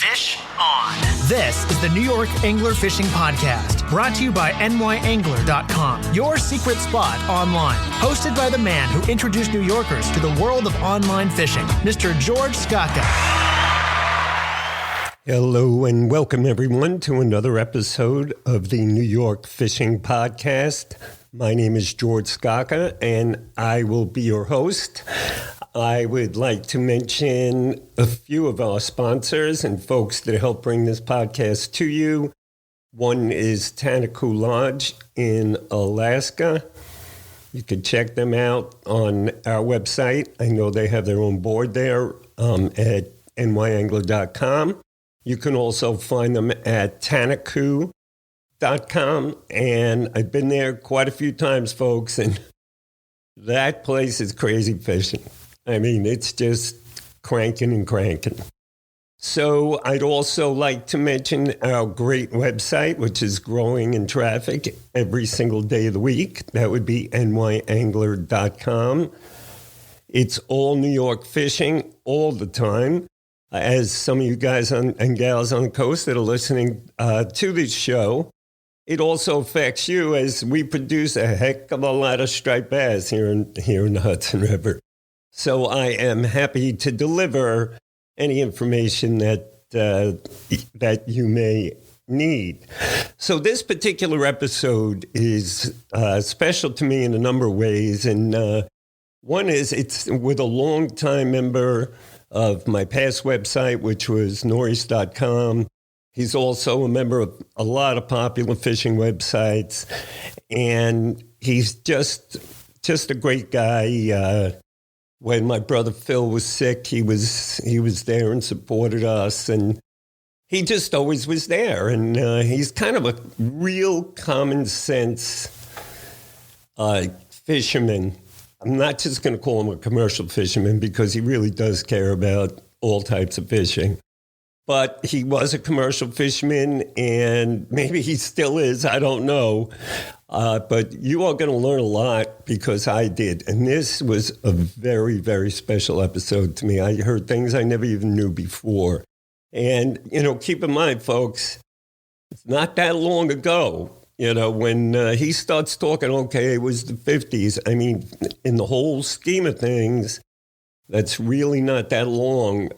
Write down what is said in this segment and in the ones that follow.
Fish on. This is the New York Angler Fishing Podcast, brought to you by nyangler.com, your secret spot online. Hosted by the man who introduced New Yorkers to the world of online fishing, Mr. George Skaka. Hello and welcome everyone to another episode of the New York Fishing Podcast. My name is George Skaka and I will be your host. I would like to mention a few of our sponsors and folks that help bring this podcast to you. One is Tanaku Lodge in Alaska. You can check them out on our website. I know they have their own board there at nyangler.com. You can also find them at tanaku.com. And I've been there quite a few times, folks, and that place is crazy fishing. I mean, it's just cranking and cranking. So I'd also like to mention our great website, which is growing in traffic every single day of the week. That would be nyangler.com. It's all New York fishing all the time. As some of you guys and gals on the coast that are listening to this show, it also affects you as we produce a heck of a lot of striped bass here in the Hudson River. So I am happy to deliver any information that you may need. So this particular episode is special to me in a number of ways. And one is it's with a longtime member of my past website, which was norris.com. He's also a member of a lot of popular fishing websites. And he's just a great guy. When my brother Phil was sick, he was there and supported us, and he just always was there. And he's kind of a real common sense fisherman. I'm not just going to call him a commercial fisherman because he really does care about all types of fishing. But he was a commercial fisherman, and maybe he still is. I don't know. But you are going to learn a lot because I did. And this was a very, very special episode to me. I heard things I never even knew before. And, keep in mind, folks, it's not that long ago, when he starts talking, okay, it was the 50s. I mean, in the whole scheme of things, that's really not that long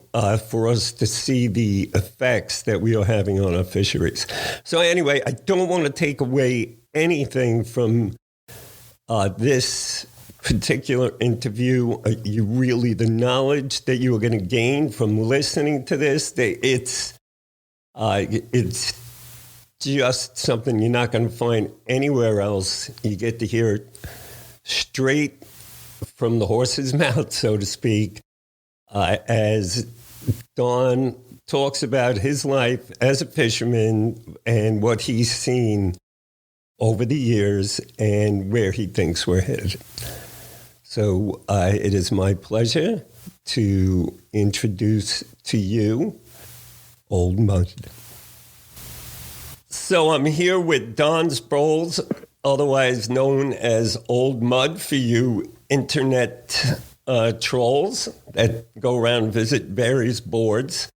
for us to see the effects that we are having on our fisheries. So anyway, I don't want to take away anything from this particular interview. The knowledge that you are going to gain from listening to this, it's just something you're not going to find anywhere else. You get to hear it straight from the horse's mouth, so to speak, as Don talks about his life as a fisherman and what he's seen over the years and where he thinks we're headed. So it is my pleasure to introduce to you Old Mud. So I'm here with Don Sproul, otherwise known as Old Mud for you internet trolls that go around and visit various boards.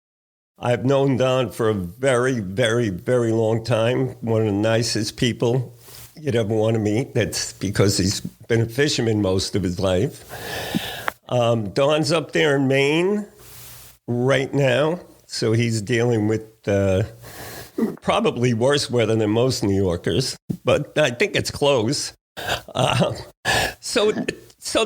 I've known Don for a very, very, very long time. One of the nicest people you'd ever want to meet. That's because he's been a fisherman most of his life. Don's up there in Maine right now, so he's dealing with probably worse weather than most New Yorkers, but I think it's close. So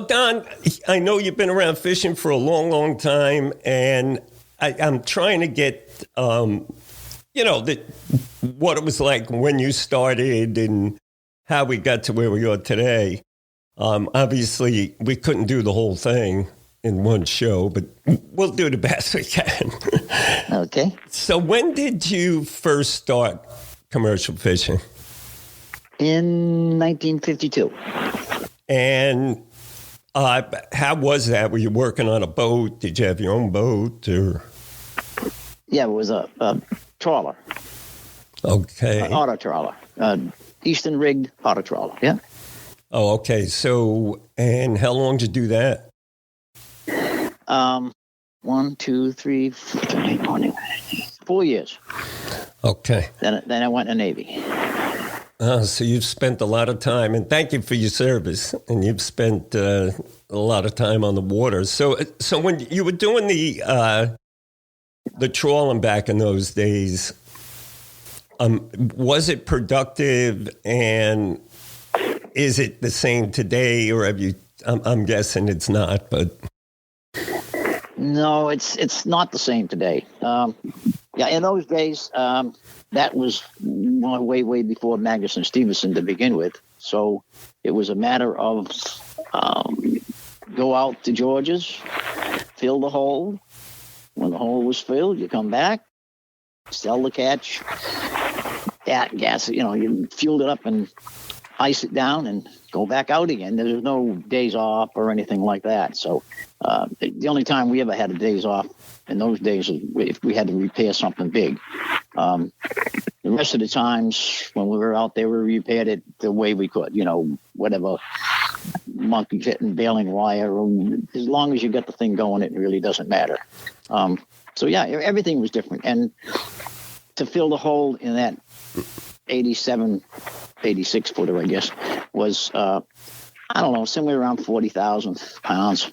Don, I know you've been around fishing for a long, long time, and I'm trying to get, what it was like when you started and how we got to where we are today. Obviously, we couldn't do the whole thing in one show, but we'll do the best we can. Okay. So when did you first start commercial fishing? In 1952. And how was that? Were you working on a boat? Did you have your own boat? Or? Yeah, it was a trawler. Okay. An auto trawler. Eastern rigged auto trawler, yeah. Oh, okay. So, and how long did you do that? 1, 2, 3, 4, 4 years. Okay. Then I went in the Navy. So you've spent a lot of time, and thank you for your service. And you've spent a lot of time on the water. So when you were doing the trawling back in those days, was it productive, and is it the same today, or have you? I'm guessing it's not, but No, it's not the same today. In those days, that was way before Magnus and Stevenson to begin with. So it was a matter of go out to George's, fill the hole. When the hole was filled, you come back, sell the catch, gas. You fueled it up and ice it down and go back out again. There's no days off or anything like that. So the only time we ever had a days off in those days was if we had to repair something big. The rest of the times when we were out there, we repaired it the way we could. Whatever monkey hitting baling wire. As long as you get the thing going, it really doesn't matter. Everything was different. And to fill the hole in that 86 footer, I guess, was, somewhere around 40,000 pounds,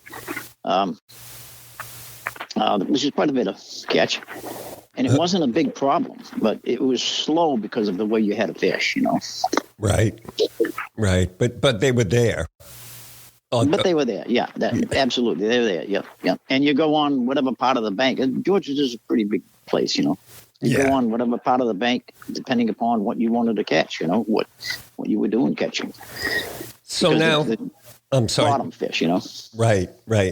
which is quite a bit of catch. And it wasn't a big problem, but it was slow because of the way you had to fish, Right. But they were there. But they were there, yeah. Absolutely, they were there, yeah. And you go on whatever part of the bank. George's is a pretty big place, You go on whatever part of the bank, depending upon what you wanted to catch, what you were doing catching. So because now, I'm sorry. Bottom fish, Right.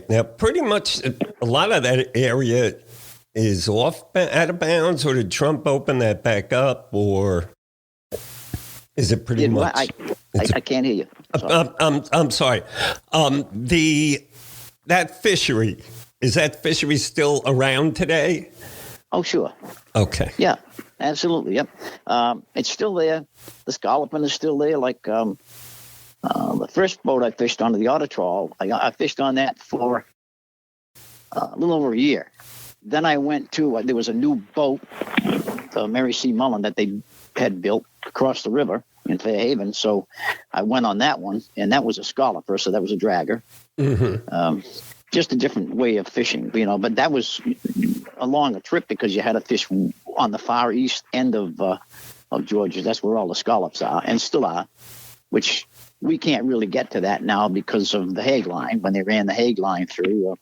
Now, pretty much a lot of that area is out of bounds, or did Trump open that back up, or is it pretty much? I can't hear you. I'm sorry. That fishery, is that fishery still around today? Oh, sure. Okay. Yeah, absolutely. Yep. It's still there. The scalloping is still there. Like the first boat I fished on, the otter trawl, I fished on that for a little over a year. Then I went to, there was a new boat, the Mary C. Mullen, that they had built across the river in Fairhaven. So I went on that one, and that was a scalloper, so that was a dragger. Mm-hmm. Just a different way of fishing, but that was a longer trip because you had to fish on the far east end of Georgia. That's where all the scallops are and still are, which we can't really get to that now because of the Hague line. When they ran the Hague line through,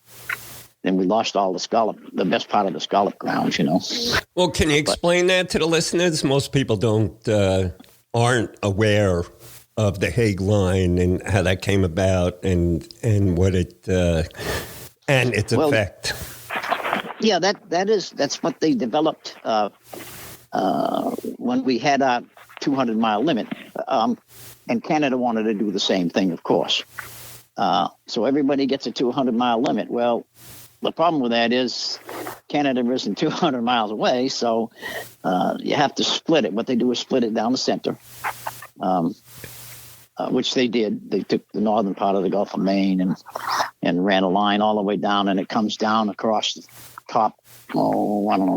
then we lost all the best part of the scallop grounds, Well, can you explain that to the listeners? Most people aren't aware of the Hague line and how that came about and what it and its effect. Yeah, that's what they developed when we had our 200-mile limit, and Canada wanted to do the same thing, of course. So everybody gets a 200-mile limit. Well, the problem with that is Canada isn't 200 miles away, so you have to split it. What they do is split it down the center. Which they did. They took the northern part of the Gulf of Maine and ran a line all the way down, and it comes down across the top,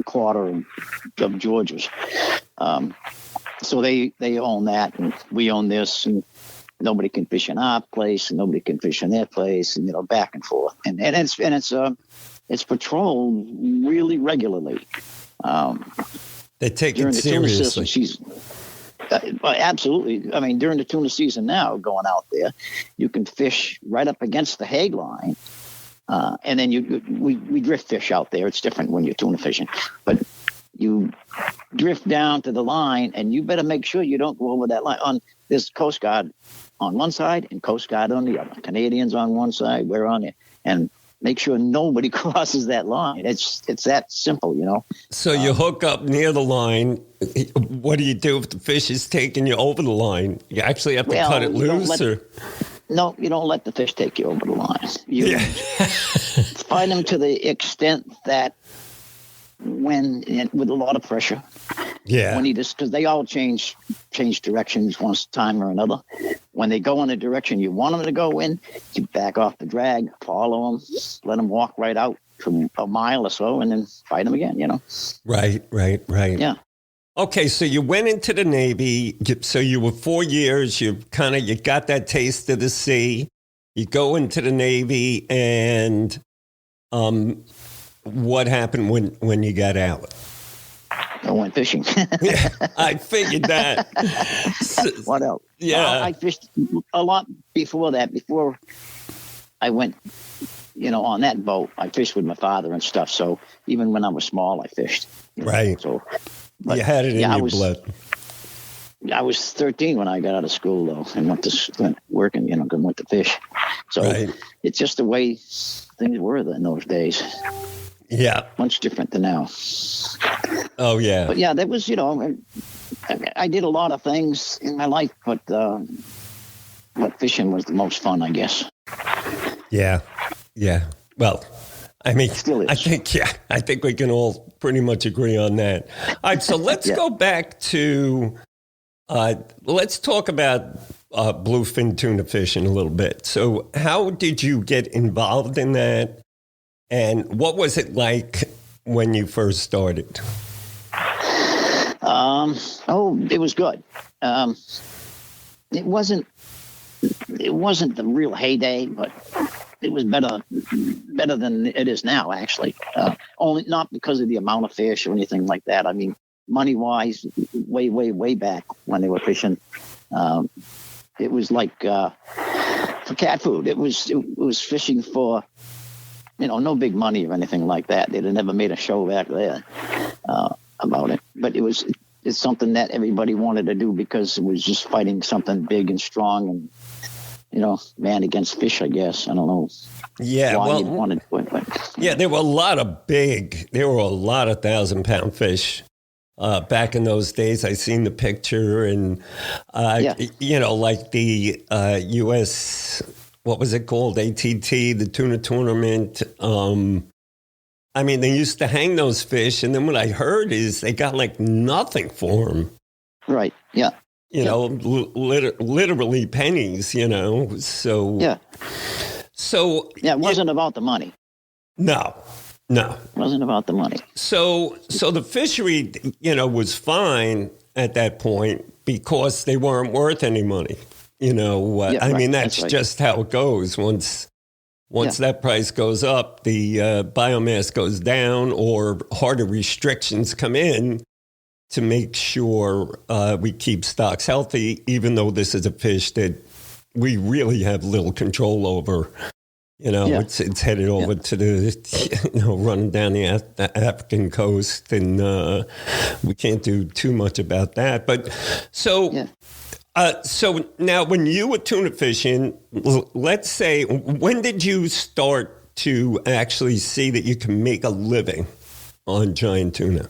quarter of Georgia's. So they own that, and we own this, and nobody can fish in our place, and nobody can fish in their place, and back and forth. And it's patrolled really regularly. They take it seriously. Absolutely. I mean, during the tuna season now, going out there, you can fish right up against the Hague line, and then we drift fish out there. It's different when you're tuna fishing, but you drift down to the line, and you better make sure you don't go over that line. There's Coast Guard on one side and Coast Guard on the other. Canadians on one side, we're on it, and make sure nobody crosses that line. It's that simple, So you hook up near the line. What do you do if the fish is taking you over the line? You actually have to cut it loose? No, you don't let the fish take you over the line. You find them to the extent that with a lot of pressure, Yeah. When because they all change directions one time or another. When they go in the direction you want them to go in, you back off the drag, follow them, let them walk right out to a mile or so, and then fight them again, Right. Yeah. Okay, so you went into the Navy. So you were 4 years. You got that taste of the sea. You go into the Navy, and what happened when you got out? I went fishing. Yeah, I figured that. What else? Yeah. Well, I fished a lot before that. Before I went, on that boat, I fished with my father and stuff. So even when I was small, I fished. Right. So, but, you had it in your blood. I was 13 when I got out of school, though, and went working, went to fish. So It's just the way things were in those days. Yeah. Much different than now. Oh, yeah. But yeah, that was, I did a lot of things in my life, but fishing was the most fun, I guess. Yeah. Well, I mean, Still is. I think we can all pretty much agree on that. All right, so let's go back to, let's talk about bluefin tuna fishing a little bit. So how did you get involved in that? And what was it like when you first started? It was good. It wasn't the real heyday, but it was better than it is now, actually. Only not because of the amount of fish or anything like that. I mean, money-wise, way back when they were fishing, it was like for cat food. It was fishing for, no big money or anything like that. They'd never made a show back there about it. But it's something that everybody wanted to do because it was just fighting something big and strong and, man against fish, I guess. I don't know. Yeah, why you'd want to do it. But, yeah, there were a lot of 1,000-pound fish back in those days. I seen the picture and, like the U.S., what was it called? ATT, the tuna tournament. I mean, they used to hang those fish. And then what I heard is they got like nothing for them. Right. Yeah. Literally pennies, so. Yeah. So. Yeah, it wasn't about the money. No. It wasn't about the money. So the fishery, was fine at that point because they weren't worth any money. I mean, that's just how it goes. Once that price goes up, the biomass goes down or harder restrictions come in to make sure we keep stocks healthy, even though this is a fish that we really have little control over. It's headed over to the, running down the African coast, and we can't do too much about that. But so now when you were tuna fishing, let's say, when did you start to actually see that you can make a living on giant tuna?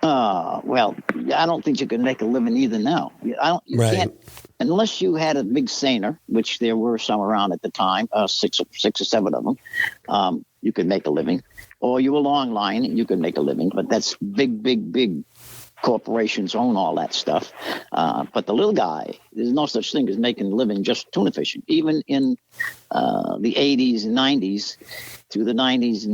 Well, I don't think you can make a living either now. You can't, unless you had a big seiner, which there were some around at the time, six or seven of them. You could make a living, or you were long line, you could make a living. But that's big corporations own all that stuff. But the little guy, there's no such thing as making a living just tuna fishing. Even in the 80s and 90s, through the 90s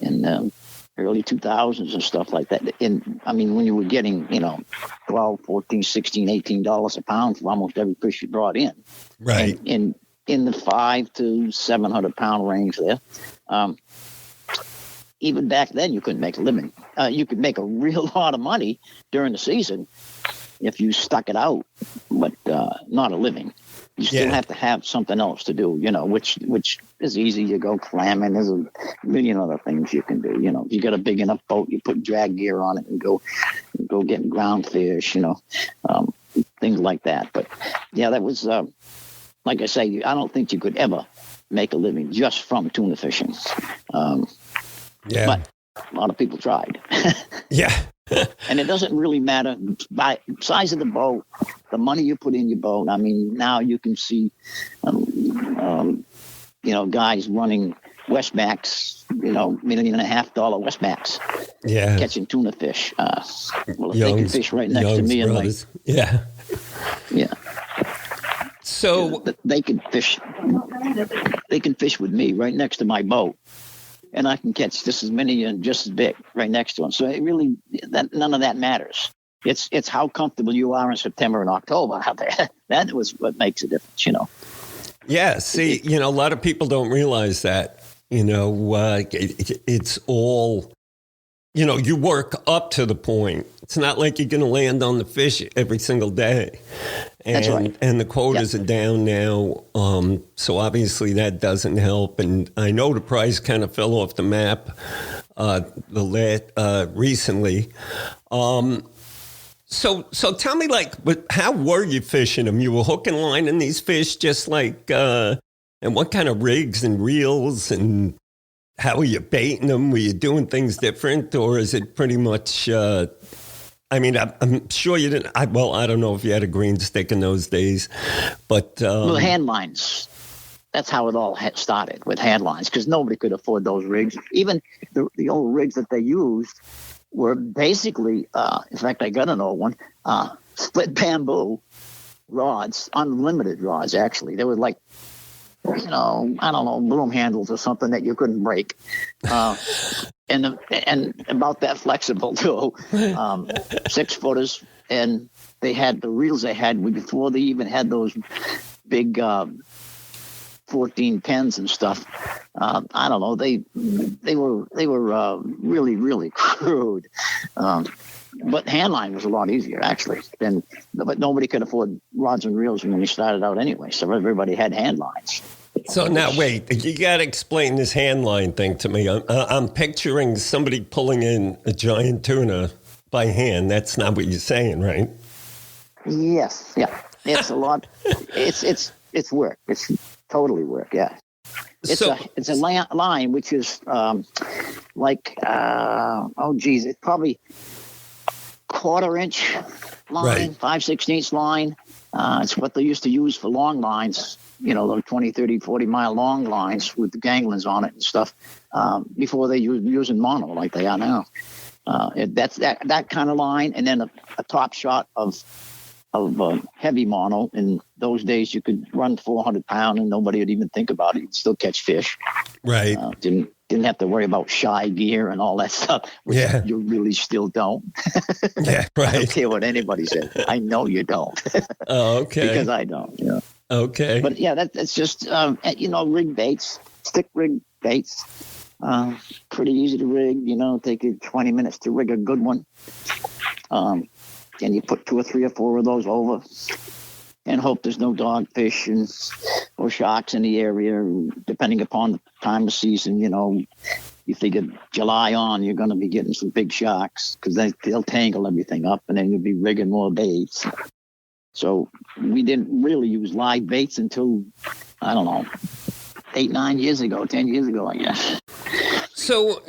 and early 2000s and stuff like that. When you were getting, $12, $14, $16, $18 a pound for almost every fish you brought in. Right. And in the 500 to 700 pound range there. Even back then, you couldn't make a living. You could make a real lot of money during the season if you stuck it out, but not a living. You still have to have something else to do, which is easy. You go clamming. There's a million other things you can do. If you got a big enough boat, you put drag gear on it and go get ground fish, things like that. But yeah, that was, like I say, I don't think you could ever make a living just from tuna fishing. But a lot of people tried. Yeah. And it doesn't really matter by size of the boat, the money you put in your boat. I mean, now you can see, guys running Westbacks $1.5 million Westbacks. Yeah. Catching tuna fish. Well, if they Young's- can fish right next to Young's me, brothers. Yeah. yeah, So, they can fish. They can fish with me right next to my boat, and I can catch just as many and just as big right next to them. So it really, none of that matters. It's how comfortable you are in September and October out there. That was what makes a difference, yeah, see, a lot of people don't realize that. It's all, you work up to the point. It's not like you're going to land on the fish every single day. And, That's right. And the quotas are down now. So obviously that doesn't help. And I know the price kind of fell off the map recently. So tell me, how were you fishing them? You were hook and lining these fish just like, and what kind of rigs and reels, and how were you baiting them? Were you doing things different, or is it pretty much, I'm sure you didn't, I don't know if you had a green stick in those days, but... well, hand lines. That's how it all started, with hand lines, because nobody could afford those rigs. Even the old rigs that they used were basically, in fact, I got an old one, split bamboo rods, unlimited rods, actually. They were like, broom handles or something that you couldn't break. And about that flexible, too. 6-footers. And they had the reels they had before they even had those big 14 pens and stuff. They were really, really crude. But handline was a lot easier, actually. But nobody could afford rods and reels when we started out anyway, so everybody had hand lines. So now, wait, you got to explain this hand line thing to me. I'm picturing somebody pulling in a giant tuna by hand. That's not what you're saying, right? Yes, yeah. It's a lot. It's work. It's totally work, yeah. It's a line which is it's probably 1/4-inch line, right. 5/16 line. It's what they used to use for long lines, those 20, 30, 40-mile long lines with the ganglings on it and stuff, before they were using mono like they are now. That's that kind of line, and then a top shot of heavy mono. In those days, you could run 400 pound and nobody would even think about it. You'd still catch fish. Right. Didn't have to worry about shy gear and all that stuff, which you really still don't. Yeah, right. I don't care what anybody says. I know you don't. Oh, okay. Because I don't. Okay. But yeah, that's just rig baits, stick rig baits. Pretty easy to rig. Take you 20 minutes to rig a good one. And you put 2 or 3 or 4 of those over, and hope there's no dogfish or sharks in the area. Depending upon the time of season, you figure July on, you're going to be getting some big sharks because they'll tangle everything up, and then you'll be rigging more baits. So we didn't really use live baits until, 8-9 years ago, 10 years ago, I guess. So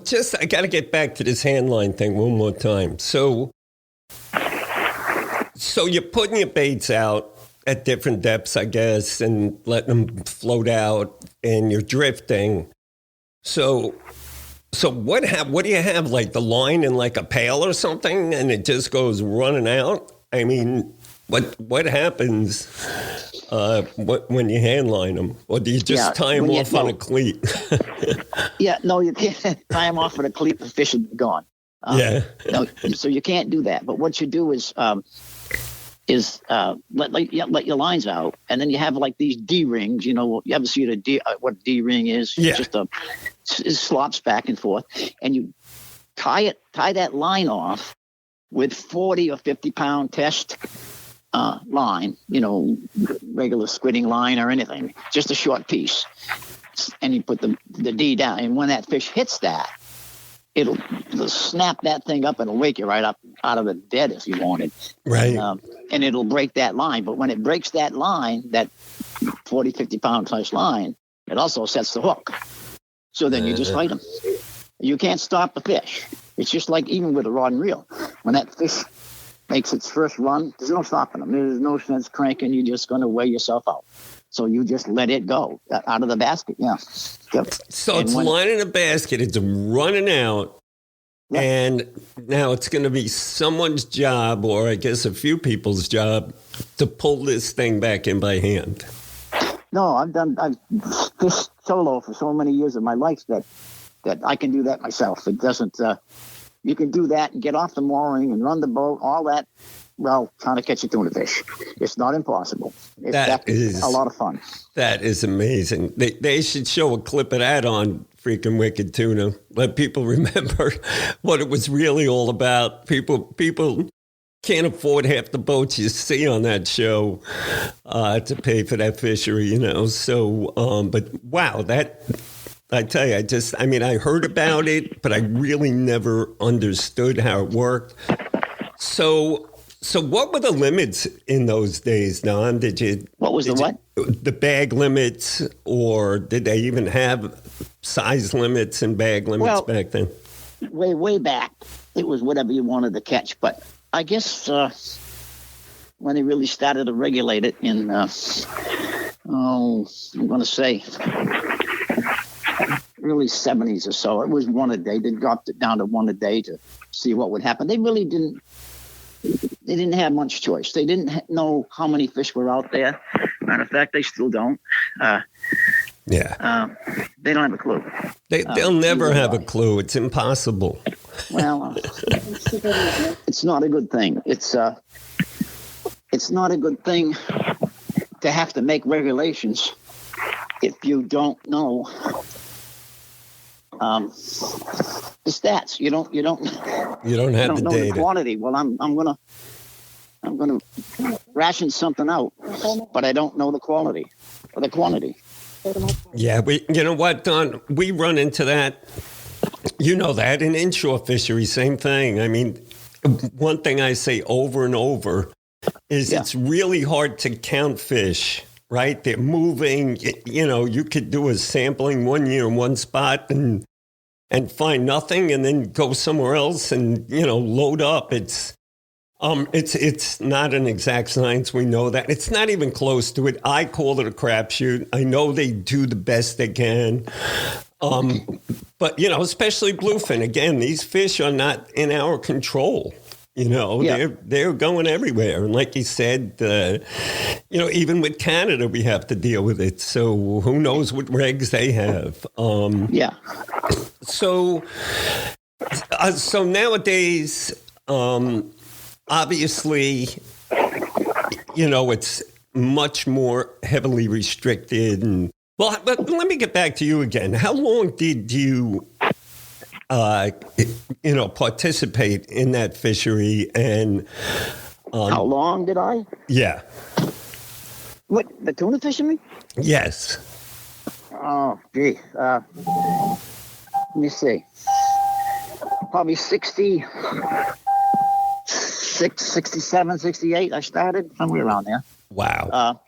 just, I got to get back to this handline thing one more time. So you're putting your baits out at different depths, I guess, and letting them float out, and you're drifting. So what do you have, like the line in like a pail or something, and it just goes running out? I mean, what happens when you handline them? Or do you just tie them off on a cleat? Yeah, no, you can't tie them off on a cleat. The fish will be gone. No, so you can't do that. But what you do is let your lines out, and then you have like these D rings. You ever see what a D ring is? Yeah. It slops back and forth, and you tie that line off with 40 or 50 pound test line. Regular squidding line or anything, just a short piece, and you put the D down, and when that fish hits that, it'll snap that thing up and it'll wake you right up out of the dead if you wanted. Right. And it'll break that line. But when it breaks that line, that 40, 50 pound size line, it also sets the hook. So then you just fight them. You can't stop the fish. It's just like even with a rod and reel. When that fish makes its first run, there's no stopping them. There's no sense cranking. You're just going to weigh yourself out. So you just let it go out of the basket. Yeah. Yep. So And it's lining a basket. It's running out. Yeah. And now it's going to be someone's job, or I guess a few people's job, to pull this thing back in by hand. No, I've fished solo for so many years of my life that I can do that myself. It doesn't, you can do that and get off the mooring and run the boat, all that, well, trying to catch a tuna fish. It's not impossible. That is a lot of fun. That is amazing. They should show a clip of that on freaking Wicked Tuna. Let people remember what it was really all about. People can't afford half the boats you see on that show to pay for that fishery, you know. So, but wow, I tell you, I heard about it, but I really never understood how it worked. So what were the limits in those days, Don? What was the what? The bag limits, or did they even have size limits and bag limits back then? Way back, it was whatever you wanted to catch. But I guess when they really started to regulate it in, I'm going to say, early 70s or so, it was one a day. They dropped it down to one a day to see what would happen. They really didn't. They didn't have much choice. They didn't know how many fish were out there. Matter of fact, they still don't. They don't have a clue. They'll never have a clue. It's impossible. Well, it's not a good thing. It's not a good thing to have to make regulations if you don't know the stats. You don't have the know data. The quantity. Well, I'm gonna ration something out, but I don't know the quality or the quantity. Yeah, you know what, Don? We run into that. You know that in inshore fishery, same thing. I mean, one thing I say over and over is it's really hard to count fish. Right? They're moving. You know, you could do a sampling one year in one spot and find nothing, and then go somewhere else and, you know, load up. It's not an exact science. We know that. It's not even close to it. I call it a crapshoot. I know they do the best they can. But, you know, especially bluefin. Again, these fish are not in our control. You know, they're going everywhere. And like you said, you know, even with Canada, we have to deal with it. So who knows what regs they have. So nowadays, obviously, you know, it's much more heavily restricted. And well, but let me get back to you again. How long did you participate in that fishery? And how long did I? Yeah. What, the tuna fisherman? Yes. Oh, gee. Let me see. Probably 66, 67, 68. I started somewhere around there. Wow.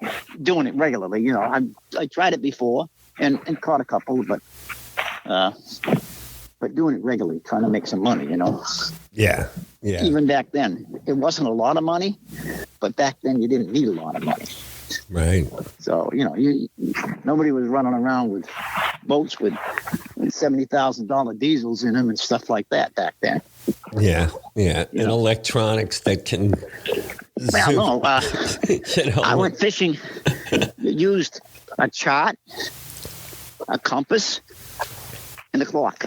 Doing it regularly. You know, I tried it before and caught a couple, but doing it regularly, trying to make some money, you know. Yeah. Even back then, it wasn't a lot of money, but back then you didn't need a lot of money. Right. So, you know, nobody was running around with boats with $70,000 diesels in them and stuff like that back then. Yeah. And electronics that can Well, no. You know, I went fishing, used a chart, a compass, and a clock,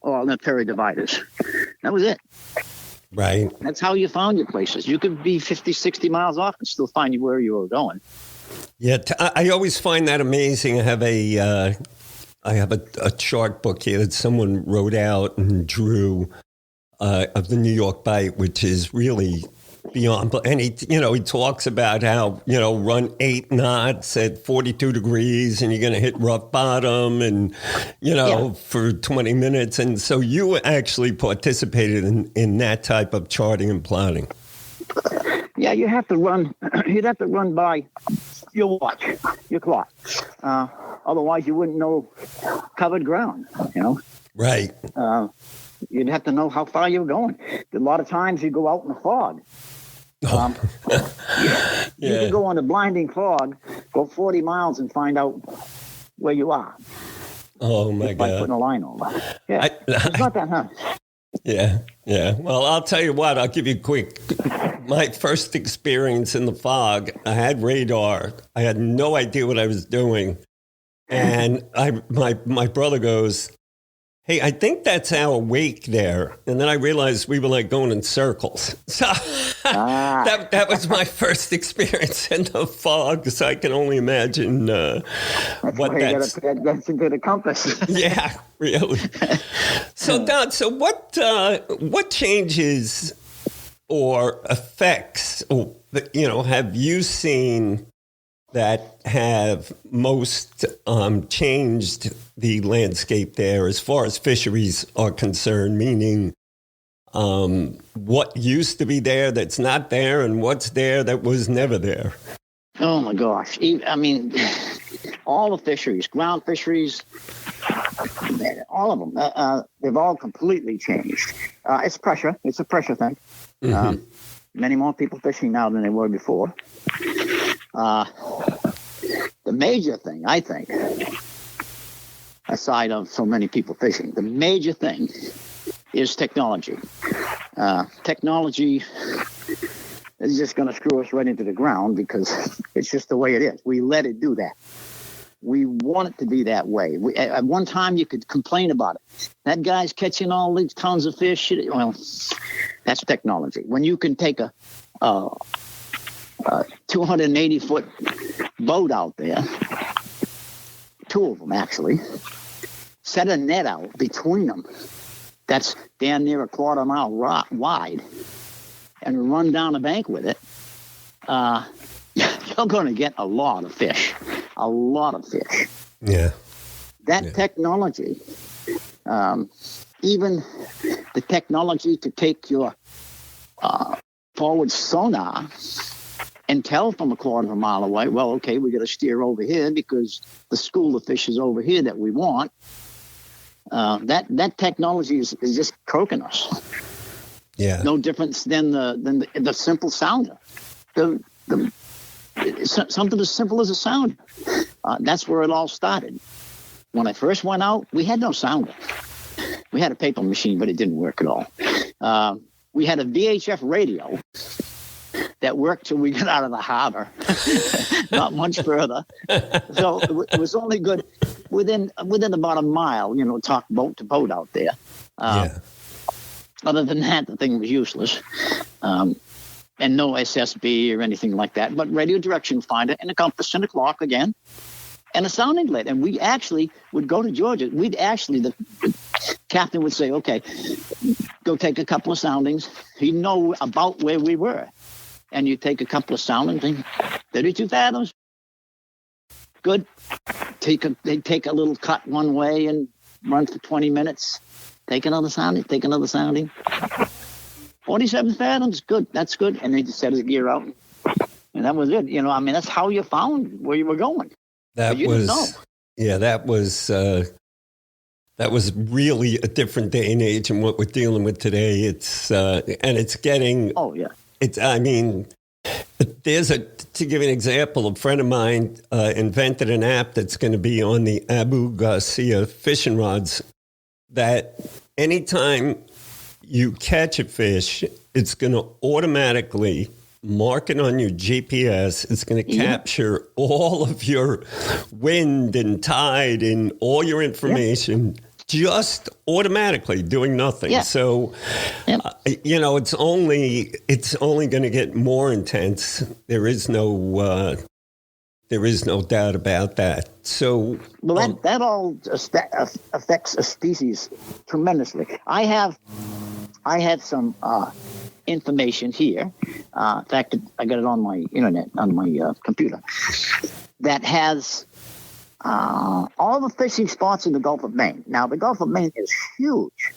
all in a pair of dividers. That was it. Right. That's how you found your places. You could be 50, 60 miles off and still find you where you were going. Yeah, I always find that amazing. I have a chart book here that someone wrote out and drew of the New York Bight, which is really beyond. And he talks about how, you know, run 8 knots at 42 degrees and you're going to hit rough bottom and, you know, for 20 minutes. And so you actually participated in that type of charting and plotting. Yeah, you'd have to run by your watch, your clock. Otherwise you wouldn't know covered ground, you know. Right. You'd have to know how far you were going. A lot of times you go out in the fog. You can go on a blinding fog, go 40 miles and find out where you are. Oh, my God. By putting a line over. Yeah, it's not that hard. Yeah. Well, I'll tell you what, I'll give you a quick. My first experience in the fog, I had radar. I had no idea what I was doing. And my brother goes, "Hey, I think that's our wake there." And then I realized we were like going in circles. So that was my first experience in the fog. So I can only imagine what that's. That's a good compass. Yeah, really. So Don, what changes or effects, have you seen that have most changed the landscape there as far as fisheries are concerned, meaning what used to be there that's not there and what's there that was never there? Oh, my gosh. I mean, all the fisheries, ground fisheries, all of them, they've all completely changed. It's pressure. It's a pressure thing. Mm-hmm. Many more people fishing now than they were before. The major thing, I think, aside of so many people fishing, the major thing is technology. Technology is just going to screw us right into the ground because it's just the way it is. We let it do that. We want it to be that way. At one time, you could complain about it. That guy's catching all these tons of fish. Well, that's technology. When you can take a 280-foot boat out there, two of them actually, set a net out between them that's damn near a quarter mile wide, and run down the bank with it, you're going to get a lot of fish. A lot of fish. Yeah. That technology, even the technology to take your forward sonar and tell from a quarter of a mile away, well, okay, we got to steer over here because the school of fish is over here that we want. That technology is just croaking us. Yeah. No difference than the simple sounder. Something as simple as a sounder. That's where it all started. When I first went out, we had no sounder. We had a paper machine, but it didn't work at all. We had a VHF radio that worked till we got out of the harbor, not much further. So it was only good within about a mile, talk boat to boat out there. Other than that, the thing was useless. And no SSB or anything like that, but radio direction finder and a compass and a clock again, and a sounding lead. And we actually would go to Georgia. The captain would say, okay, go take a couple of soundings. He'd know about where we were. And you take a couple of soundings, 32 fathoms. Good. They'd take a little cut one way and run for 20 minutes. Take another sounding. 47 fathoms, good. That's good. And they just set his gear out. And that was it. That's how you found where you were going. That was really a different day and age than what we're dealing with today. It's getting. Oh yeah. To give you an example, a friend of mine invented an app that's going to be on the Abu Garcia fishing rods that anytime you catch a fish, it's going to automatically mark it on your GPS. It's going to capture all of your wind and tide and all your information just automatically, doing nothing. Yeah. So, it's only going to get more intense. There is no doubt about that. So, that all affects a species tremendously. I have some information here. In fact, I got it on my internet, on my computer, that has all the fishing spots in the Gulf of Maine. Now, the Gulf of Maine is huge.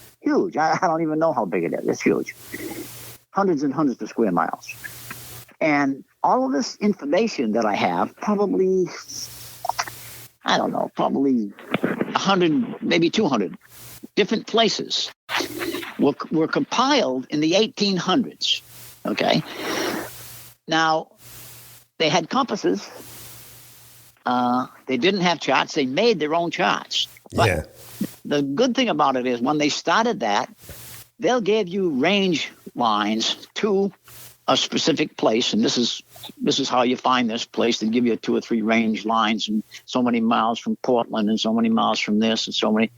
I don't even know how big it is. It's huge. Hundreds and hundreds of square miles. And all of this information that I have, probably 100, maybe 200 different places were compiled in the 1800s, okay? Now, they had compasses. They didn't have charts. They made their own charts. But the good thing about it is when they started that, they'll give you range lines to a specific place, and this is how you find this place. They give you 2 or 3 range lines, and so many miles from Portland, and so many miles from this, and so many.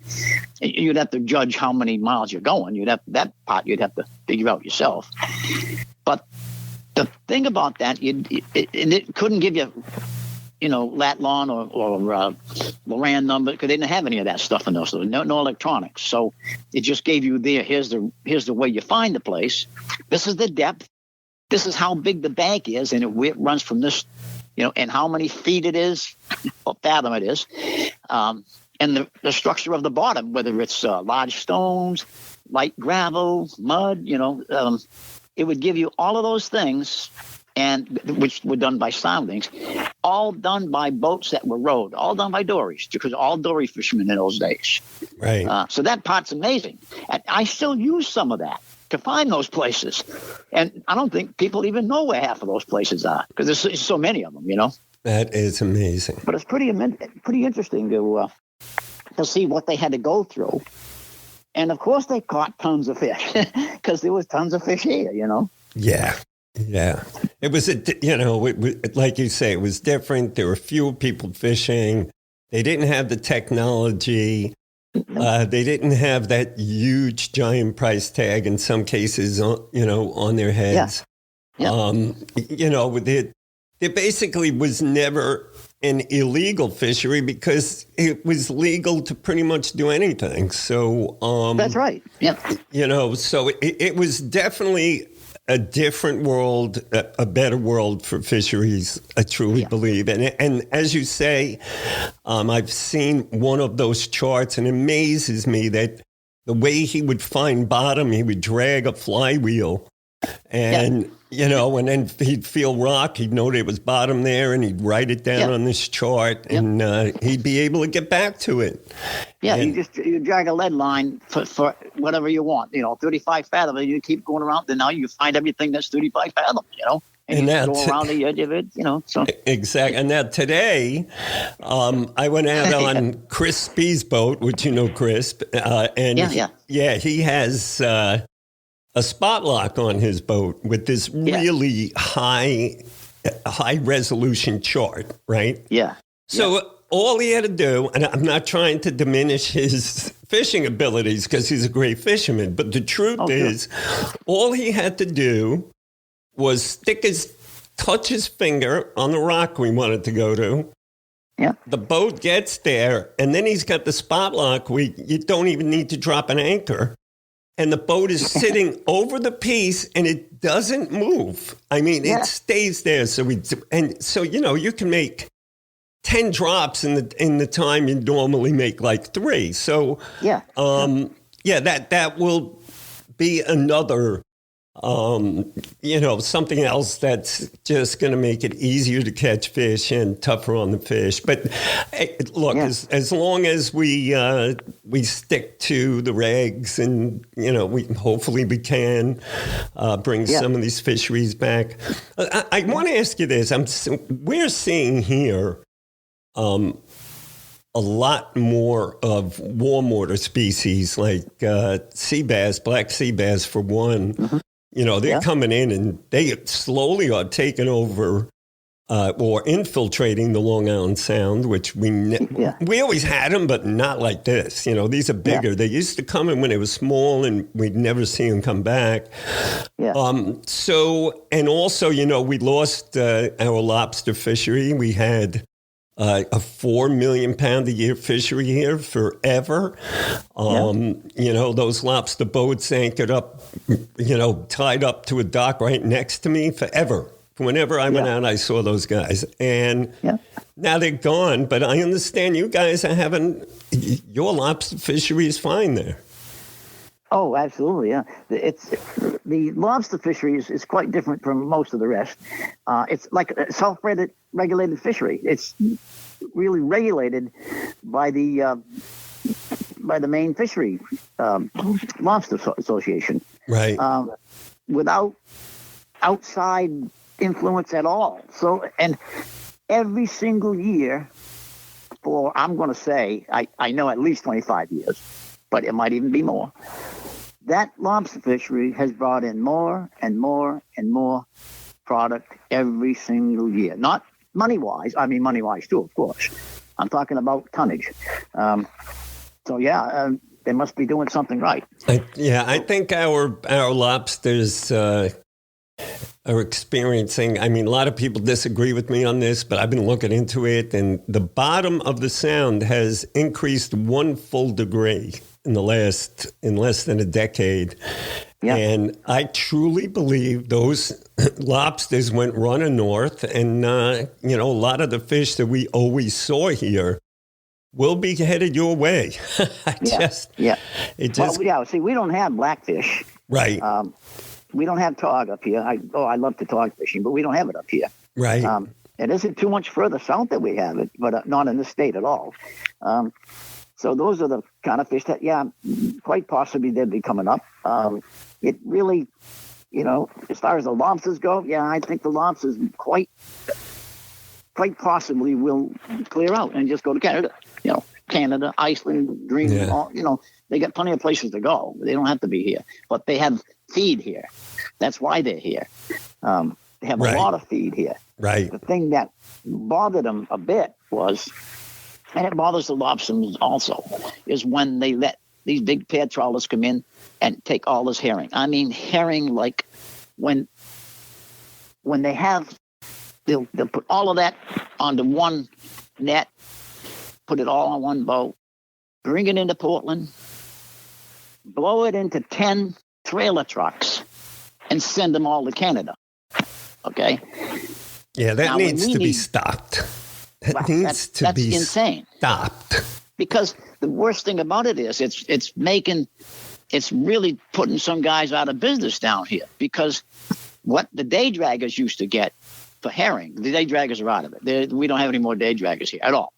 You'd have to judge how many miles you're going. You'd have to figure out yourself. But the thing about that, it couldn't give you, lat long or Loran number, because they didn't have any of that stuff in those. No electronics. So it just gave you here's the way you find the place. This is the depth. This is how big the bank is, and it runs from this, and how many feet it is, or fathom it is, and the structure of the bottom, whether it's large stones, light gravel, mud, it would give you all of those things, and which were done by soundings, all done by boats that were rowed, all done by dories, because all dory fishermen in those days. Right. So that part's amazing. And I still use some of that to find those places. And I don't think people even know where half of those places are, because there's so many of them, That is amazing. But it's pretty interesting to see what they had to go through. And, of course, they caught tons of fish, because there was tons of fish here, Yeah. Yeah. It was, like you say, it was different. There were fewer people fishing. They didn't have the technology. They didn't have that huge, giant price tag in some cases, on their heads. Yeah. There basically was never an illegal fishery, because it was legal to pretty much do anything. So that's right. Yeah. So it was definitely a different world, a better world for fisheries, I truly believe. And as you say, I've seen one of those charts, and it amazes me that the way he would find bottom, he would drag a flywheel, and, and then he'd feel rock, he'd know there was bottom there, and he'd write it down on this chart, and he'd be able to get back to it. Yeah, you drag a lead line for whatever you want, 35 fathom, and you keep going around, then now you find everything that's 35 fathom, and you go around the edge of it, So. Exactly. And now today, I went out on Chris Spee's boat, which Chris, and he has a spot lock on his boat with this really high resolution chart, right? Yeah. So all he had to do, and I'm not trying to diminish his fishing abilities, because he's a great fisherman, but the truth is, all he had to do was touch his finger on the rock we wanted to go to. Yeah. The boat gets there, and then he's got the spot lock where you don't even need to drop an anchor. And the boat is sitting over the piece, and it doesn't move. I mean, it stays there. So you can make 10 drops in the time you normally make like 3. So that will be another something else that's just going to make it easier to catch fish and tougher on the fish. But look, as long as we stick to the regs, and hopefully we can bring some of these fisheries back. I want to ask you this: we're seeing here a lot more of warm water species like sea bass, black sea bass for one. Mm-hmm. They're coming in, and they slowly are taking over or infiltrating the Long Island Sound, which we always had them, but not like this. These are bigger. They used to come in when they were small, and we'd never see them come back. Yeah. And also, we lost our lobster fishery. We had a 4 million pound a year fishery here forever. Those lobster boats anchored up, tied up to a dock right next to me forever. Whenever I went out, I saw those guys. And now they're gone, but I understand you guys are having, your lobster fishery is fine there. Oh, absolutely, yeah. The lobster fishery is quite different from most of the rest. It's like a self-regulated fishery. It's really regulated by the main fishery lobster association. Right. Without outside influence at all. So, and every single year for, I'm going to say, I know at least 25 years, but it might even be more, that lobster fishery has brought in more and more and more product every single year. Not money-wise. I mean, money-wise too, of course. I'm talking about tonnage. So, yeah, they must be doing something right. I think our lobsters are experiencing, I mean, a lot of people disagree with me on this, but I've been looking into it, and the bottom of the sound has increased 1 full degree in less than a decade. Yeah. And I truly believe those lobsters went running north, and, a lot of the fish that we always saw here will be headed your way. See, we don't have blackfish. Right. We don't have tog up here. I love to tog fishing, but we don't have it up here. Right. It isn't too much further south that we have it, but not in this state at all. So those are the kind of fish that, quite possibly they'll be coming up. It really, as far as the lobsters go, I think the lobsters quite possibly will clear out and just go to Canada. Canada, Iceland, Greenland, they got plenty of places to go. They don't have to be here, but they have feed here. That's why they're here. They have a lot of feed here. Right. The thing that bothered them a bit was, and it bothers the lobsters also, is when they let these big pair trawlers come in and take all this herring. I mean, herring, like when they have, they'll put all of that onto one net, put it all on one boat, bring it into Portland, blow it into 10 trailer trucks, and send them all to Canada. Okay? Yeah, that needs to be stopped. That needs to be insane. Stopped. Because the worst thing about it is it's really putting some guys out of business down here. Because what the day draggers used to get for herring, the day draggers are out of it. We don't have any more day draggers here at all.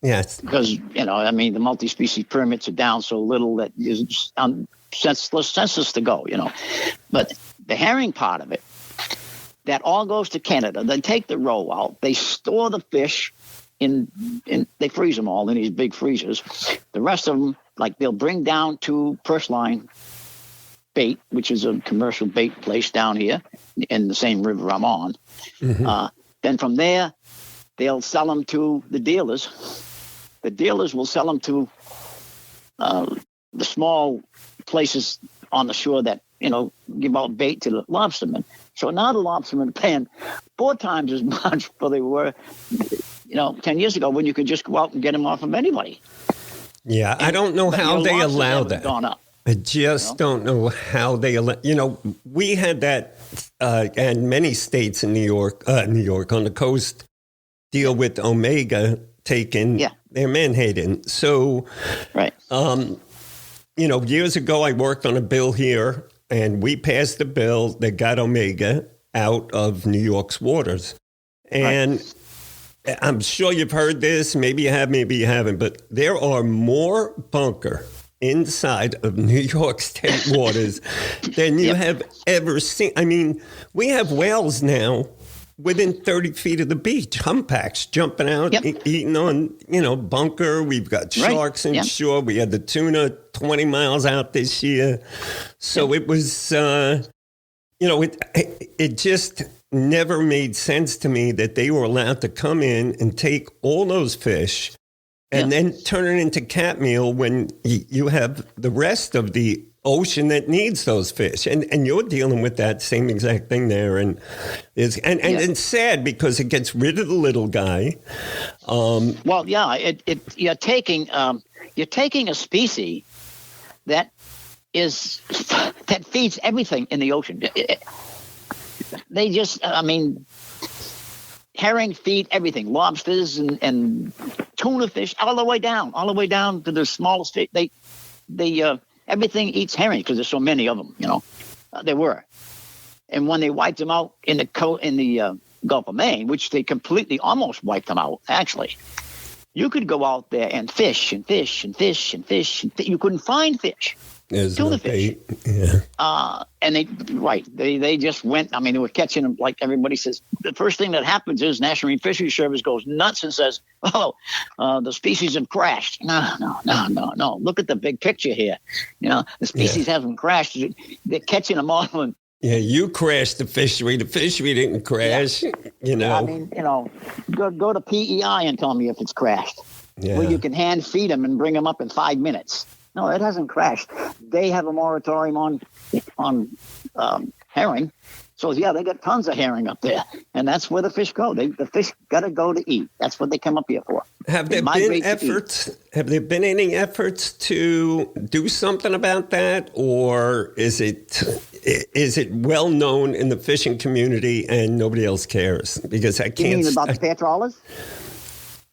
Yes. Because, the multi-species permits are down so little that it's senseless to go, But the herring part of it, that all goes to Canada. They take the roe out. They store the fish they freeze them all in these big freezers. The rest of them, they'll bring down to Purseline Bait, which is a commercial bait place down here in the same river I'm on. Mm-hmm. Then from there, they'll sell them to the dealers. The dealers will sell them to the small places on the shore that, give out bait to the lobstermen. So now the lobstermen are paying 4 times as much for they were, 10 years ago when you could just go out and get them off of anybody. Yeah, I don't know how they allow that. Gone up. I just don't know how they allow. We had that, and many states in New York on the coast deal with Omega taking their menhaden. So, right. Years ago I worked on a bill here, and we passed the bill that got Omega out of New York's waters. And I'm sure you've heard this. Maybe you have, maybe you haven't. But there are more bunker inside of New York state waters than you have ever seen. I mean, we have whales now within 30 feet of the beach, humpbacks jumping out, eating on, bunker. We've got sharks inshore. We had the tuna 20 miles out this year. So it was, it just never made sense to me that they were allowed to come in and take all those fish and then turn it into cat meal when you have the rest of the ocean that needs those fish. And you're dealing with that same exact thing there. And it's sad because it gets rid of the little guy. You're taking a species that feeds everything in the ocean. They just, herring feed everything, lobsters and tuna fish, all the way down to the smallest fish. They everything eats herring because there's so many of them. There were, and when they wiped them out in the Gulf of Maine, which they completely almost wiped them out, actually, you could go out there and fish and fish and fish and fish. You couldn't find fish. There's Tuna no fish. bait. Yeah. And they just went. I mean, they were catching them like everybody says. The first thing that happens is National Marine Fisheries Service goes nuts and says, "Oh, the species have crashed." No. Look at the big picture here. The species haven't crashed. They're catching them all. And, yeah, you crashed the fishery. The fishery didn't crash. Yeah. I mean, go to PEI and tell me if it's crashed. Yeah. Where you can hand feed them and bring them up in 5 minutes. No, it hasn't crashed. They have a moratorium on herring. So, yeah, they got tons of herring up there. And that's where the fish go. The fish got to go to eat. That's what they come up here for. Have there been any efforts to do something about that? Or is it well known in the fishing community and nobody else cares? Because I can't... You mean about the pair trawlers?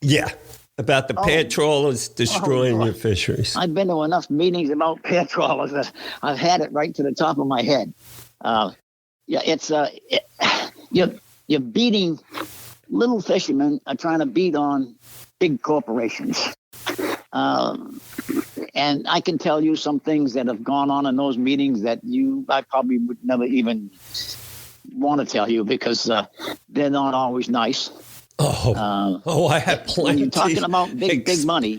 Yeah. About the pair trawlers destroying your fisheries. I've been to enough meetings about pair trawlers that I've had it right to the top of my head. You're beating little fishermen are trying to beat on big corporations. And I can tell you some things that have gone on in those meetings that I probably would never even want to tell you because they're not always nice. I have plenty. When you're talking about big money,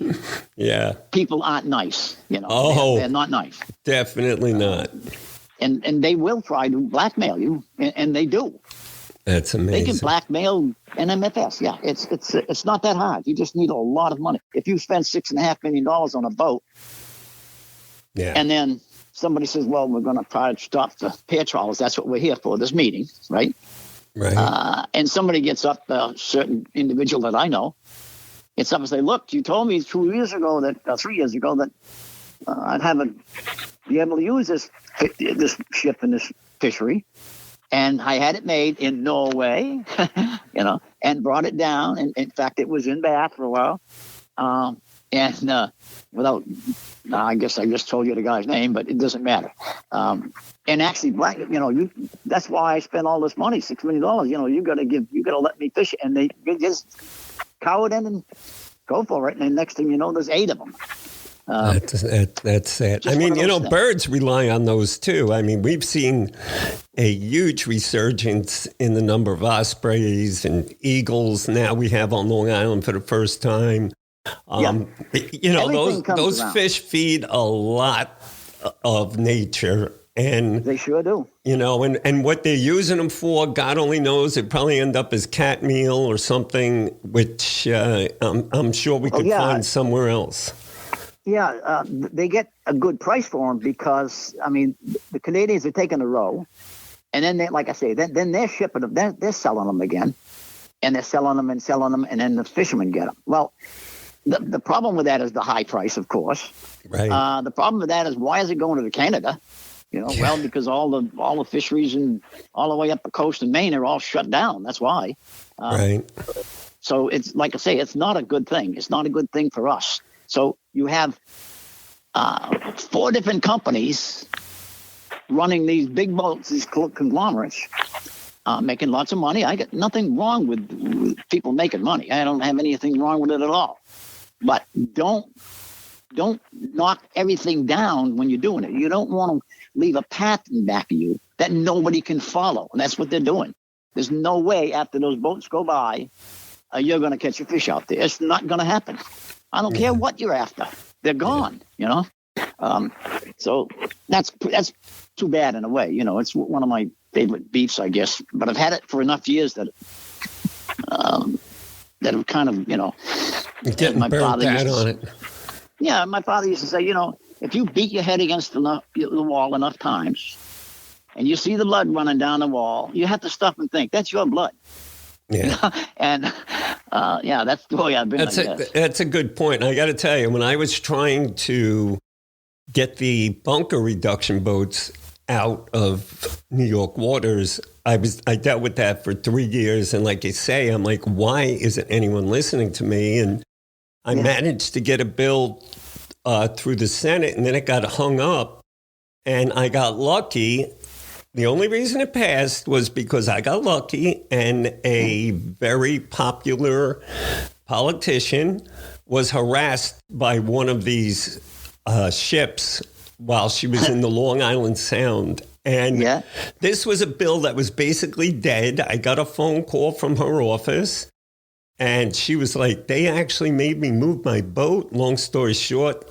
yeah, people aren't nice. They're not nice. Definitely not. And they will try to blackmail you, and they do. That's amazing. They can blackmail NMFS. Yeah, it's not that hard. You just need a lot of money. If you spend $6.5 million on a boat, and then somebody says, "Well, we're going to try to stop the pair trawlers. That's what we're here for. This meeting, right?" Right. And somebody gets up, a certain individual that I know, gets up and say, "Look, you told me 3 years ago that I'd be able to use this ship in this fishery, and I had it made in Norway, and brought it down. And in fact, it was in Bath for a while, I guess I just told you the guy's name, but it doesn't matter. And actually, that's why I spent all this money, $6 million. You got to let me fish it." And they just cow it in and go for it. And then next thing you know, there's 8 of them. That's sad. I mean, birds rely on those too. I mean, we've seen a huge resurgence in the number of ospreys and eagles. Now we have on Long Island for the first time. Those fish feed a lot of nature. And they sure do. And what they're using them for, God only knows. It probably end up as cat meal or something, which I'm sure we could find somewhere else. Yeah, they get a good price for them because, I mean, the Canadians are taking a row. And then, then they're shipping them. They're selling them again. And they're selling them, and then the fishermen get them. Well, the problem with that is the high price, of course. Right. The problem with that is, why is it going to Canada? Well, because all the fisheries and all the way up the coast in Maine are all shut down. That's why. Right. So it's like I say, it's not a good thing. It's not a good thing for us. So you have 4 different companies running these big boats, these conglomerates, making lots of money. I got nothing wrong with people making money. I don't have anything wrong with it at all. But don't knock everything down when you're doing it. You don't want to leave a path in back of you that nobody can follow. And that's what they're doing. There's no way after those boats go by, you're going to catch a fish out there. It's not going to happen. I don't care what you're after. They're gone, So that's too bad in a way. It's one of my favorite beefs, I guess. But I've had it for enough years that have kind of, getting my father used to, on it. Yeah, my father used to say, if you beat your head against the wall enough times and you see the blood running down the wall, you have to stop and think, that's your blood. Yeah. And, that's the way I've been. That's a good point. I got to tell you, when I was trying to get the bunker reduction boats out of New York waters, I dealt with that for 3 years. And like you say, I'm like, why isn't anyone listening to me? And I managed to get a bill through the Senate, and then it got hung up. And I got lucky. The only reason it passed was because I got lucky, and a very popular politician was harassed by one of these ships while she was in the Long Island Sound. And this was a bill that was basically dead. I got a phone call from her office, and she was like, they actually made me move my boat. Long story short,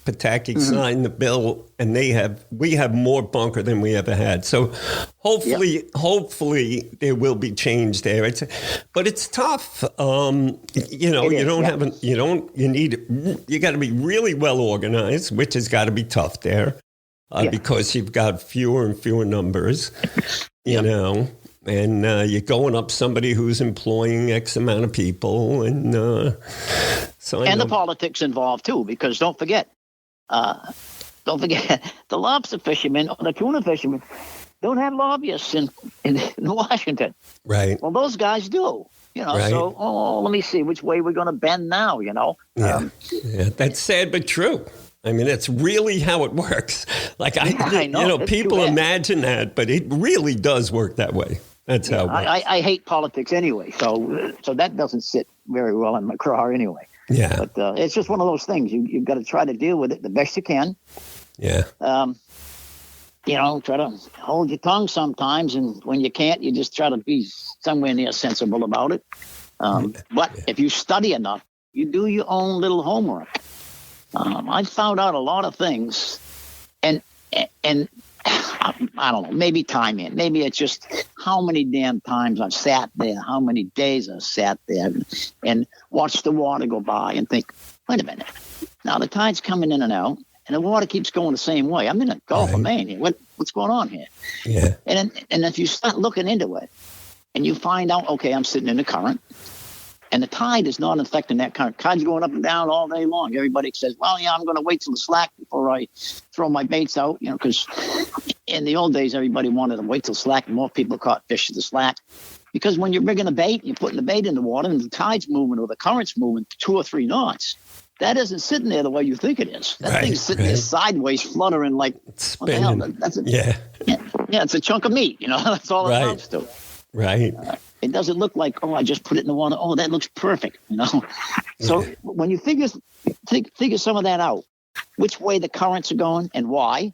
Pataki signed the bill, and we have more bunker than we ever had. So hopefully there will be change there. But it's tough. You got to be really well organized, which has got to be tough there. Because you've got fewer and fewer numbers, you know, and you're going up somebody who's employing X amount of people. And the politics involved, too, because don't forget, the lobster fishermen or the tuna fishermen don't have lobbyists in Washington. Right. Well, those guys do. You know, so, let me see which way we're going to bend now, you know. That's sad but true. I mean, it's really how it works. Like, I know people imagine that, but it really does work that way. That's how it works. I hate politics anyway, so that doesn't sit very well in my craw anyway. Yeah. But it's just one of those things. You've got to try to deal with it the best you can. Yeah. You know, try to hold your tongue sometimes, and when you can't, you just try to be somewhere near sensible about it. But if you study enough, you do your own little homework. I found out a lot of things, and I don't know, maybe time in. Maybe it's just how many damn times I've sat there, how many days I've sat there and watched the water go by and think, wait a minute, now the tide's coming in and out, and the water keeps going the same way. I'm in the Gulf of Maine here. What's going on here? Yeah. And if you start looking into it, and you find out, okay, I'm sitting in the current, and the tide is not affecting that current. Tide's going up and down all day long. Everybody says, well, I'm going to wait till the slack before I throw my baits out, you know, because in the old days, everybody wanted to wait till slack. More people caught fish to the slack. Because when you're rigging a bait, you're putting the bait in the water, and the tide's moving or the current's moving 2 or 3 knots. That isn't sitting there the way you think it is. That thing's sitting there sideways, fluttering like, what the hell? It's a chunk of meat, you know. That's all it amounts to. Right. It doesn't look like, I just put it in the water. Oh, that looks perfect, you know. So when you figure some of that out, which way the currents are going and why,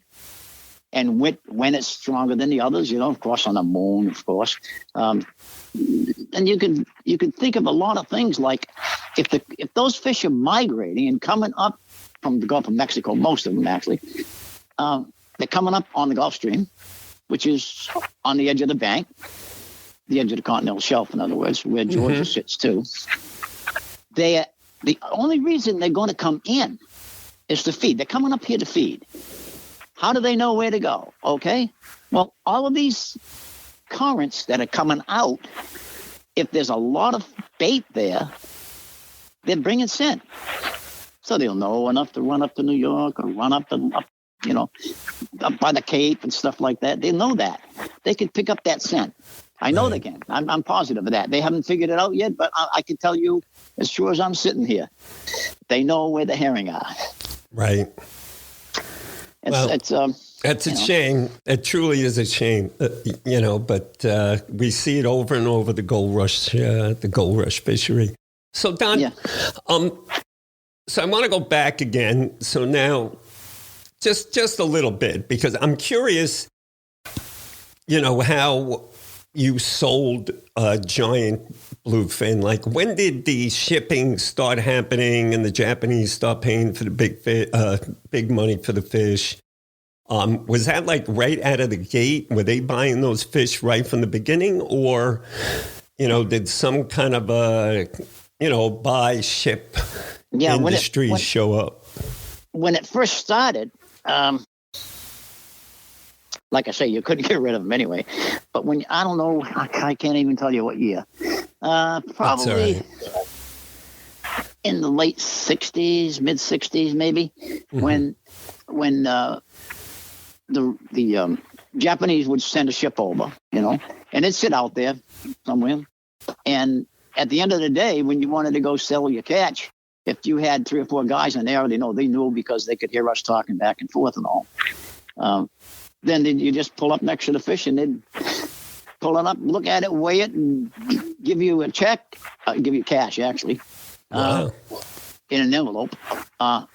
and when it's stronger than the others, you know, of course, on the moon, of course. And you can think of a lot of things like if those fish are migrating and coming up from the Gulf of Mexico, most of them actually, they're coming up on the Gulf Stream, which is on the edge of the bank. The edge of the continental shelf, in other words, where Georgia sits too. The only reason they're going to come in is to feed. They're coming up here to feed. How do they know where to go? Okay. Well, all of these currents that are coming out, if there's a lot of bait there, they're bringing scent. So they'll know enough to run up to New York or run up you know, up by the Cape and stuff like that. They know that. They can pick up that scent. I know they can. I'm positive of that. They haven't figured it out yet, but I can tell you as sure as I'm sitting here, they know where the herring are. Right. That's a shame. It truly is a shame, you know, but we see it over and over, the gold rush fishery. So, Don, so I want to go back again. So now, just a little bit, because I'm curious, you know, how you sold a giant bluefin. Like, when did the shipping start happening and the Japanese start paying for the big money for the fish? Was that like right out of the gate? Were they buying those fish right from the beginning? Or, you know, did some kind of a, you know, buy ship industry show up? When it first started, like I say, you couldn't get rid of them anyway. But I don't know, I can't even tell you what year. Probably in the late 60s, mid 60s, maybe, when the Japanese would send a ship over, you know, and it'd sit out there somewhere. And at the end of the day, when you wanted to go sell your catch, if you had 3 or 4 guys in there, they knew because they could hear us talking back and forth and all. Then you just pull up next to the fish and they'd pull it up, look at it, weigh it, and give you a check, give you cash, actually. Wow. in an envelope, and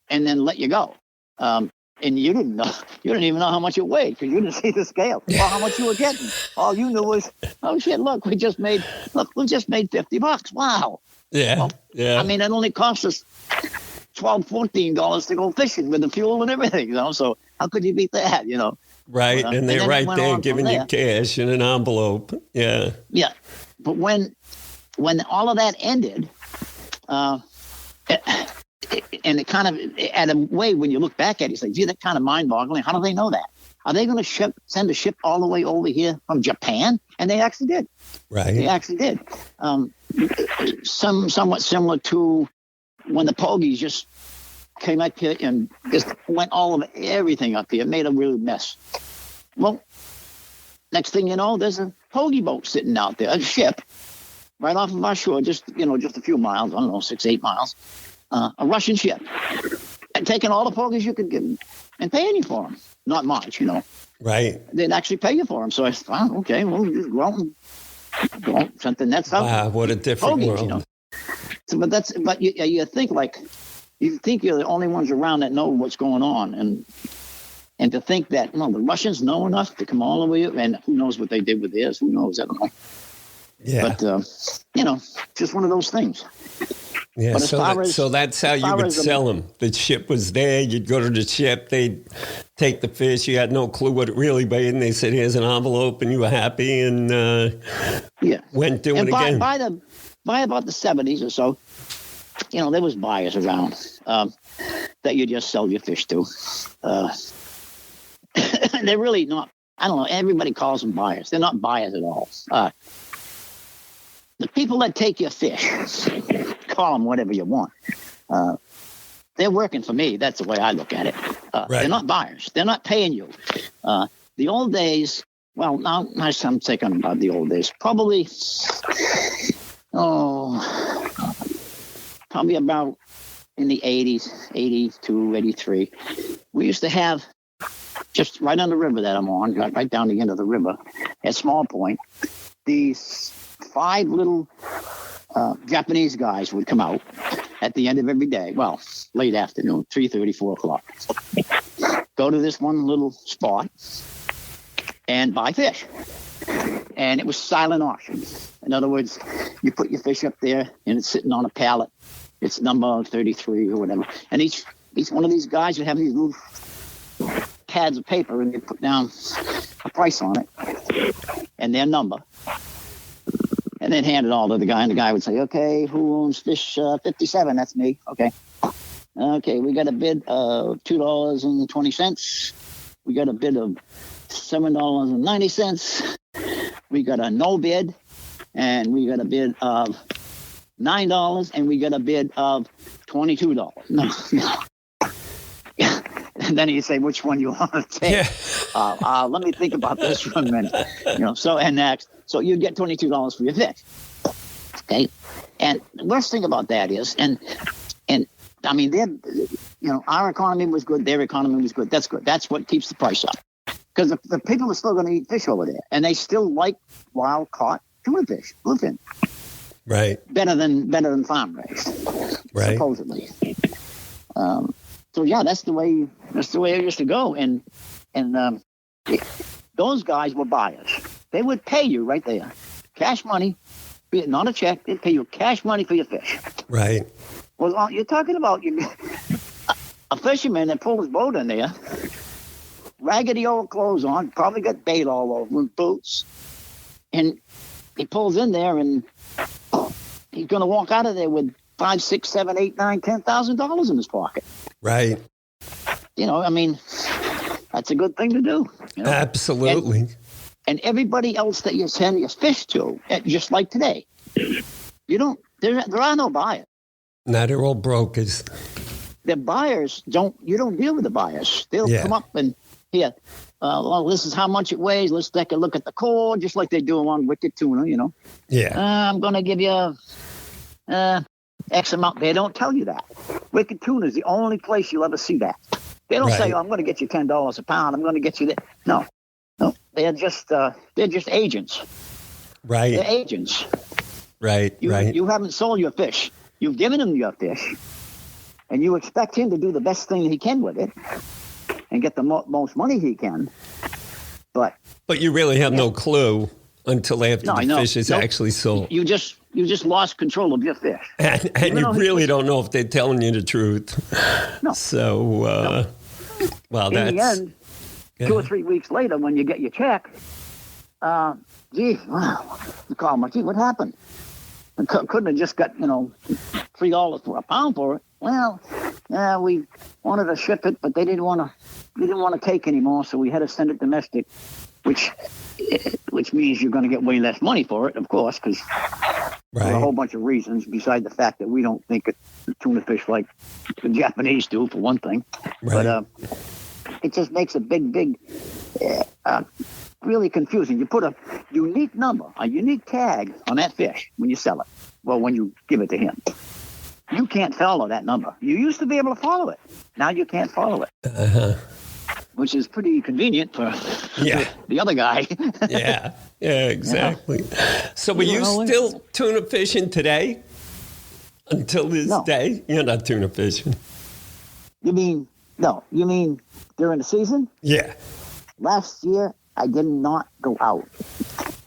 then let you go. And you didn't know, you didn't even know how much it weighed because you didn't see the scale or how much you were getting. All you knew was, oh shit, look, we just made $50. Wow. Yeah. Well, Yeah. I mean, it only cost us $12, $14 to go fishing with the fuel and everything, you know. So how could you beat that, you know? Right. And they're right there giving you cash in an envelope. Yeah. Yeah. But when all of that ended, and it kind of, at a way, when you look back at it, you say, gee, that's kind of mind-boggling. How do they know that? Are they going to send a ship all the way over here from Japan? And they actually did. Right. They actually did. Somewhat similar to when the Pogies just came up here and just went all of everything up here, made a real mess. Well, next thing you know, there's a Pogie boat sitting out there, a ship, right off of our shore, just a few miles, I don't know, 6-8 miles. A Russian ship, and taking all the pogies you could give them and paying you for them. Not much, you know. Right. They'd actually pay you for them. So I thought, oh, okay, well, just go out and something that's up. Wow, what a different pogies, world. you know? So, but you think you're the only ones around that know what's going on, and to think that the Russians know enough to come all the way up, and who knows what they did with theirs? Who knows? I don't know. Yeah. But just one of those things. Yeah, so that's how you would sell them. The ship was there. You'd go to the ship. They'd take the fish. You had no clue what it really weighed. And they said, here's an envelope. And you were happy and went doing it again. By about the 70s or so, there was buyers around that you just sell your fish to. They're really not, I don't know, everybody calls them buyers. They're not buyers at all. The people that take your fish, call them whatever you want. They're working for me. That's the way I look at it. Right. They're not buyers. They're not paying you. The old days, well, now I'm thinking about the old days. Probably about in the 80s, 82, 83. We used to have, just right on the river that I'm on, right down the end of the river, at Small Point, these 5 little Japanese guys would come out at the end of every day. Well, late afternoon, 3:30, 4 o'clock. Go to this one little spot and buy fish. And it was silent auction. In other words, you put your fish up there and it's sitting on a pallet. It's number 33 or whatever. And each one of these guys would have these little pads of paper and they put down a price on it and their number. And then hand it all to the guy, and the guy would say, okay, who owns fish 57? That's me. Okay. Okay, we got a bid of $2.20. We got a bid of $7.90. We got a no bid, and we got a bid of $9, and we got a bid of $22. No. And then you say, which one you want to take? Yeah. Let me think about this for a minute. And next. So you get $22 for your fish. Okay. And the worst thing about that is, and I mean, our economy was good. Their economy was good. That's good. That's what keeps the price up. Because the people are still going to eat fish over there. And they still like wild caught tuna fish, bluefin. Right. Better than farm raised. Right. Supposedly. So yeah, that's the way it used to go. And those guys were buyers. They would pay you right there, cash money, not a check. They'd pay you cash money for your fish. Right. Well, you're talking about a fisherman that pulled his boat in there, raggedy old clothes on, probably got bait all over him, boots, and he pulls in there and he's going to walk out of there with $5,000, $6,000, $7,000, $8,000, $9,000, $10,000 in his pocket. Right. I mean, that's a good thing to do. Absolutely. And everybody else that you send your fish to, just like today, there are no buyers. No, they're all brokers. The buyers you don't deal with the buyers. They'll come up and here, well, this is how much it weighs. Let's take a look at the core, just like they do on Wicked Tuna, Yeah. I'm going to give you X amount. They don't tell you that. Wicked Tuna is the only place you'll ever see that. They don't say, I'm going to get you $10 a pound. I'm going to get you that. No, they're just agents. Right. They're agents. Right. You haven't sold your fish. You've given him your fish, and you expect him to do the best thing he can with it and get the most money he can. But you really have no clue until after the fish is actually sold. You just lost control of your fish. And you really don't know if they're telling you the truth. No. So, well, in the end, 2 or 3 weeks later, when you get your check, you call them, gee, what happened? I couldn't have just got, $3 for a pound for it. Well, we wanted to ship it, but they didn't want to take anymore, so we had to send it domestic, which means you're going to get way less money for it, of course, because for a whole bunch of reasons, besides the fact that we don't think it's tuna fish like the Japanese do, for one thing. Right. But it just makes a big, really confusing. You put a unique number, a unique tag on that fish when you sell it. Well, when you give it to him. You can't follow that number. You used to be able to follow it. Now you can't follow it. Uh-huh. Which is pretty convenient for the other guy. Yeah, exactly. So were you still tuna fishing today? Until this day? You're not tuna fishing. You mean during the season? Yeah. Last year, I did not go out.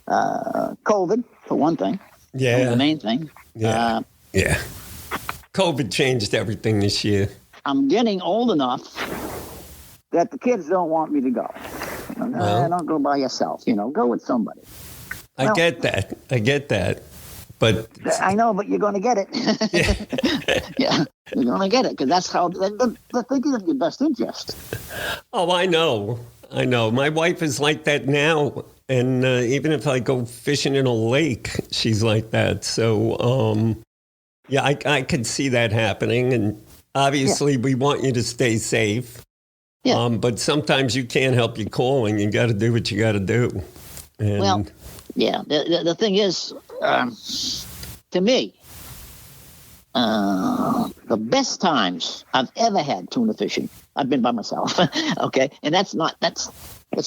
COVID, for one thing. Yeah. That was the main thing. Yeah. COVID changed everything this year. I'm getting old enough that the kids don't want me to go. Don't go by yourself. Go with somebody. I get that. But I know, but you're going to get it. Yeah, you're going to get it because that's how they're thinking of your best interest. Oh, I know. My wife is like that now. And even if I go fishing in a lake, she's like that. So, I could see that happening. And obviously, we want you to stay safe. Yeah. But sometimes you can't help your calling. You got to do what you got to do. And the thing is, to me, the best times I've ever had tuna fishing, I've been by myself. Okay, and it's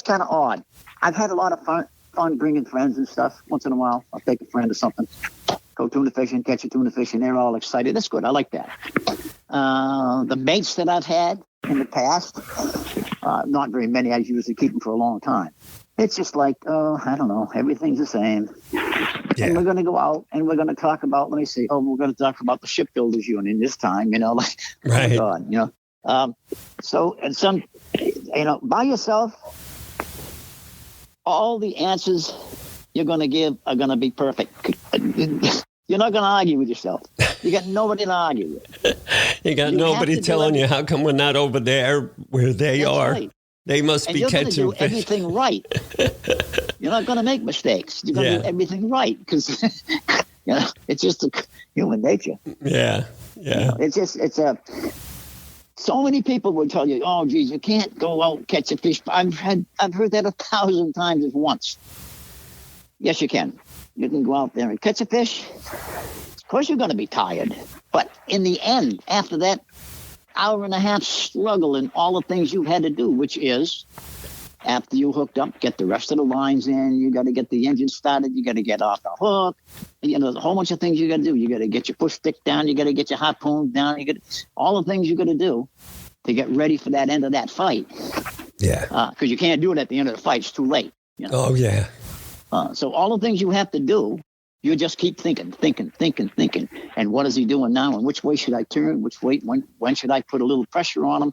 kind of odd. I've had a lot of fun bringing friends and stuff. Once in a while, I'll take a friend or something, go tuna fishing, catch a tuna fish, and they're all excited. That's good. I like that. The mates that I've had in the past, not very many. I usually keep them for a long time. It's just like, I don't know, everything's the same. Yeah. And we're going to go out and we're going to talk about, we're going to talk about the shipbuilders union this time, right. Oh my God, So, and by yourself, all the answers you're going to give are going to be perfect. You're not going to argue with yourself. You got nobody to argue with. You got nobody telling you how come we're not over there where they are. Right. They must be catching fish. You're going to do everything right. You're not going to make mistakes. You're going to do everything right because it's just human nature. Yeah, yeah. So many people would tell you, "Oh, geez, you can't go out and catch a fish." I've heard that 1,000 times at once. Yes, you can. You can go out there and catch a fish. Of course, you're going to be tired, but in the end, after that hour and a half struggle and all the things you've had to do, which is after you hooked up, get the rest of the lines in, you got to get the engine started, you got to get off the hook, there's a whole bunch of things you got to do. You got to get your push stick down, you got to get your harpoon down, you got all the things you got to do to get ready for that end of that fight. Yeah. Because you can't do it at the end of the fight; it's too late. Oh yeah. So all the things you have to do, you just keep thinking. And what is he doing now? And which way should I turn? When should I put a little pressure on him?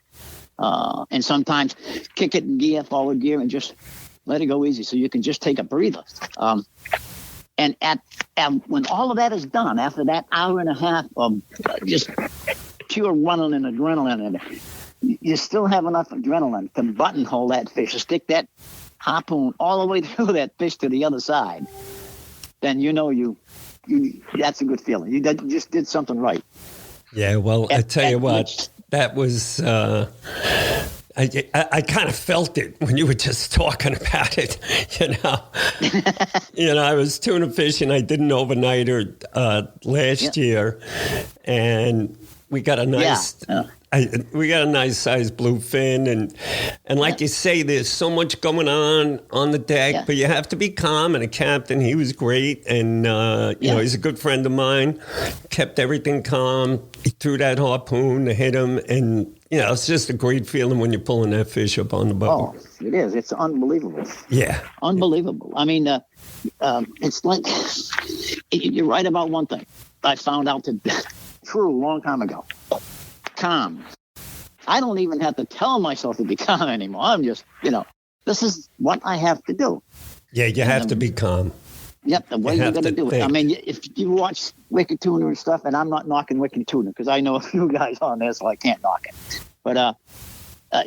And sometimes kick it in gear, forward gear, and just let it go easy so you can just take a breather. And when all of that is done, after that hour and a half of just pure running and adrenaline, you still have enough adrenaline to buttonhole that fish, to stick that harpoon all the way through that fish to the other side. Then you that's a good feeling. You just did something right. Yeah, well, I tell you what, that was, I kind of felt it when you were just talking about it, I was tuna fishing. I did an overnighter last year, and we got a nice, We got a nice sized bluefin, and like you say, there's so much going on the deck, but you have to be calm. And the captain, he was great, and you know, he's a good friend of mine. Kept everything calm. He threw that harpoon to hit him, and you know, it's just a great feeling when you're pulling that fish up on the boat. Oh, it is. It's unbelievable. Yeah, unbelievable. I mean, it's like you're right about one thing. I found out true a long time ago. Calm. I don't even have to tell myself to be calm anymore. I'm just, you know, this is what I have to do. Yeah, you have to be calm. Yep, the way you got to do it. I mean, if you watch Wicked Tuna and stuff, and I'm not knocking Wicked Tuna because I know a few guys on there, so I can't knock it. But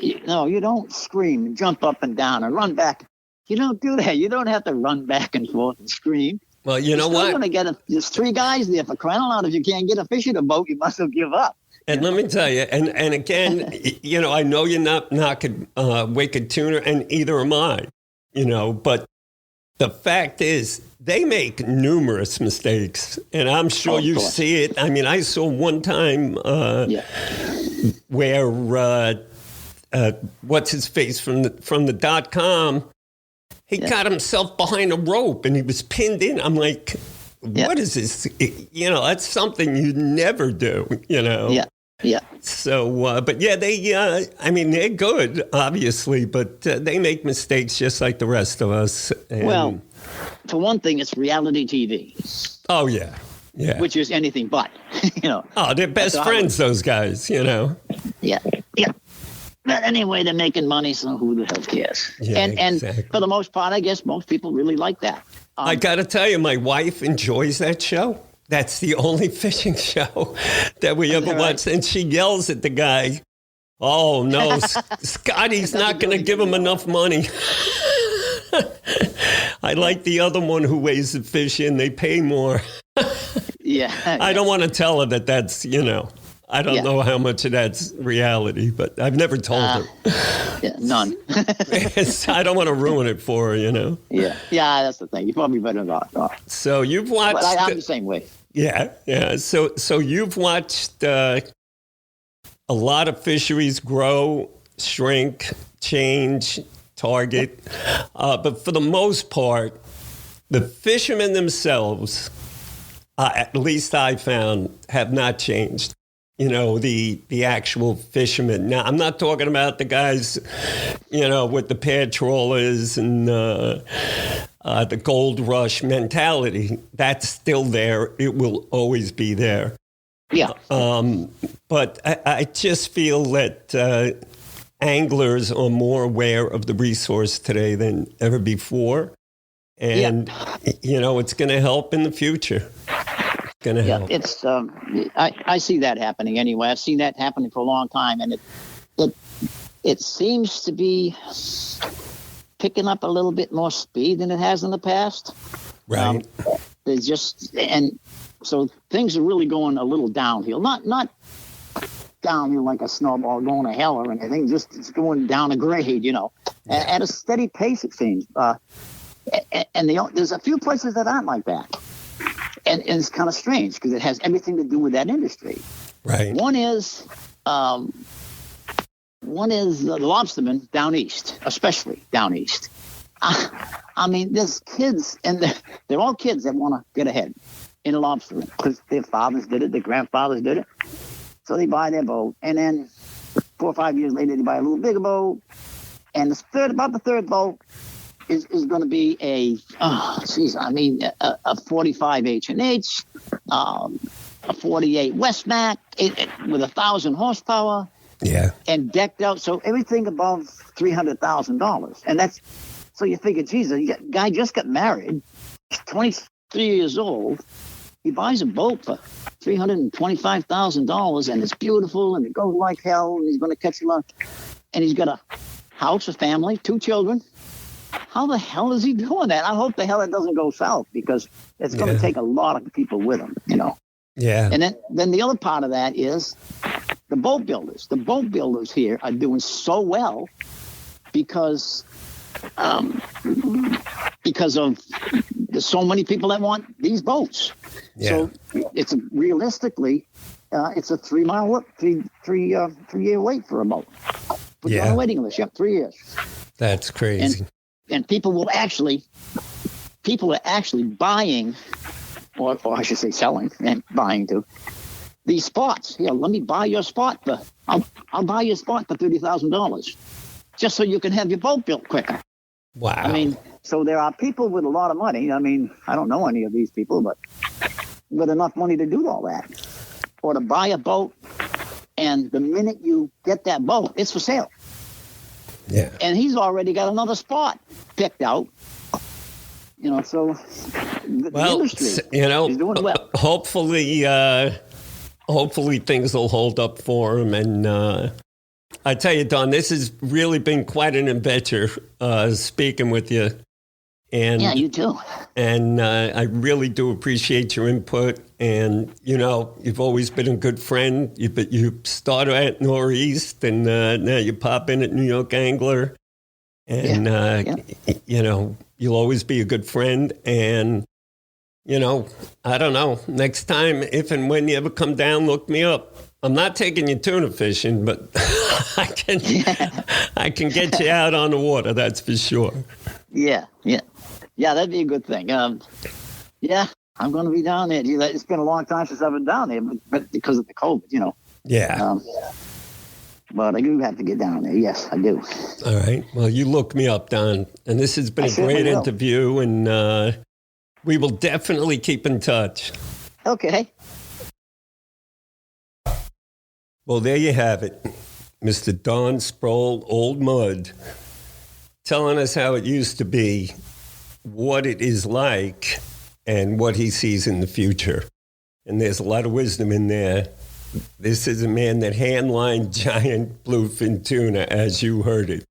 you don't scream and jump up and down and run back. You don't do that. You don't have to run back and forth and scream. Well, you know what? There's 3 guys there for crying out loud. If you can't get a fish in a boat, you must have give up. And let me tell you, and again, you know, I know you're not knocking Wicked Tuna, and either am I, you know, but the fact is they make numerous mistakes, and I'm sure you see it. I mean, I saw one time where what's his face from the .com, he got himself behind a rope and he was pinned in. I'm like, what is this? You know, that's something you never do, you know? Yeah. So, but yeah, I mean, they're good, obviously, but they make mistakes just like the rest of us. And, well, for one thing, it's reality TV. Oh, yeah. Yeah. Which is anything but, you know. Oh, they're best friends, those guys, you know. Yeah. But anyway, they're making money, so who the hell cares? Yeah, and for the most part, I guess most people really like that. I got to tell you, my wife enjoys that show. That's the only fishing show that we ever watched. And she yells at the guy, oh, no, Scotty's not going to give him enough money. I like the other one who weighs the fish in. They pay more. I don't want to tell her that's, you know. I don't know how much of that's reality, but I've never told her. None. I don't want to ruin it for her, you know? Yeah, that's the thing. You probably better not. So you've watched... But I'm the same way. Yeah. So you've watched a lot of fisheries grow, shrink, change, target. But for the most part, the fishermen themselves, at least I found, have not changed. You know, the actual fishermen. Now, I'm not talking about the guys, you know, with the pad trawlers and the gold rush mentality. That's still there. It will always be there. Yeah. But I just feel that anglers are more aware of the resource today than ever before. And, you know, it's going to help in the future. It's I see that happening anyway. I've seen that happening for a long time, and it seems to be picking up a little bit more speed than it has in the past. Right. And so things are really going a little downhill. Not downhill like a snowball going to hell or anything. Just it's going down a grade, you know, at a steady pace it seems. And there's a few places that aren't like that. And it's kind of strange because it has everything to do with that industry. Right. One is the lobstermen down east, especially down east. I mean, there's kids, and they're all kids that want to get ahead in lobstering because their fathers did it, their grandfathers did it. So they buy their boat, and then 4 or 5 years later, they buy a little bigger boat. And about the third boat is going to be a 45 H&H, a 48 Westmac with 1,000 horsepower. Yeah. And decked out. So everything above $300,000. And so you figure, Jesus, the guy just got married, 23 years old. He buys a boat for $325,000 and it's beautiful and it goes like hell and he's going to catch a lot. And he's got a house, a family, 2 children. How the hell is he doing that? I hope the hell it doesn't go south because it's going to take a lot of people with him, you know. Yeah. And then the other part of that is the boat builders. The boat builders here are doing so well because of there's so many people that want these boats. Yeah. So it's realistically It's a 3 mile, three year wait for a boat. Put you on a waiting list. Yep, 3 years. That's crazy. And people are actually buying, or I should say selling and buying too, these spots. Here, let me buy your spot I'll buy your spot for $30,000, just so you can have your boat built quicker. Wow. I mean, so there are people with a lot of money. I mean, I don't know any of these people, but with enough money to do all that, or to buy a boat, and the minute you get that boat, it's for sale. Yeah. And he's already got another spot picked out. So the industry is doing well. Hopefully things will hold up for him. And I tell you, Don, this has really been quite an adventure speaking with you. And yeah, you too. And I really do appreciate your input. And, you've always been a good friend. You started at Northeast, and now you pop in at New York Angler. And, you'll always be a good friend. And, I don't know, next time, if and when you ever come down, look me up. I'm not taking you tuna fishing, but I can get you out on the water, that's for sure. Yeah, that'd be a good thing. I'm going to be down there. It's been a long time since I've been down there, but because of the COVID, Yeah. But I do have to get down there. Yes, I do. All right. Well, you look me up, Don. And this has been a great interview, and we will definitely keep in touch. Okay. Well, there you have it. Mr. Don Sproul, Old Mud, telling us how it used to be, what it is like, and what he sees in the future. And there's a lot of wisdom in there. This is a man that hand-lined giant bluefin tuna, as you heard it.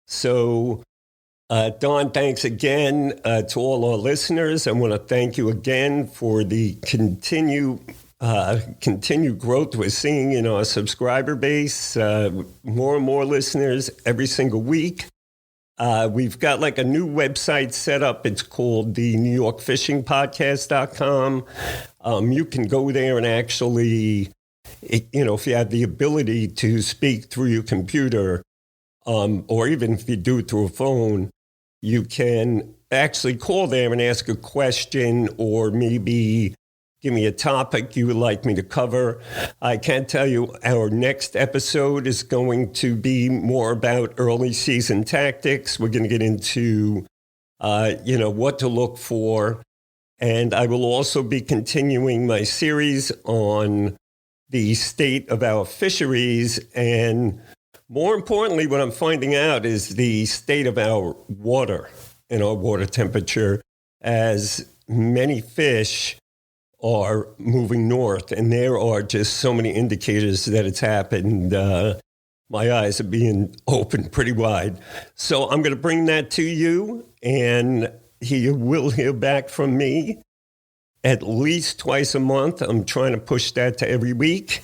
So, Don, thanks again to all our listeners. I want to thank you again for the continued growth we're seeing in our subscriber base. More and more listeners every single week. We've got like a new website set up. It's called the New York Fishing Podcast.com. You can go there and actually, if you have the ability to speak through your computer, or even if you do it through a phone, you can actually call there and ask a question, or maybe give me a topic you would like me to cover. I can tell you our next episode is going to be more about early season tactics. We're going to get into, what to look for. And I will also be continuing my series on the state of our fisheries. And more importantly, what I'm finding out is the state of our water and our water temperature, as many fish are moving north, and there are just so many indicators that it's happened. My eyes are being opened pretty wide. So I'm going to bring that to you, and you will hear back from me at least twice a month. I'm trying to push that to every week.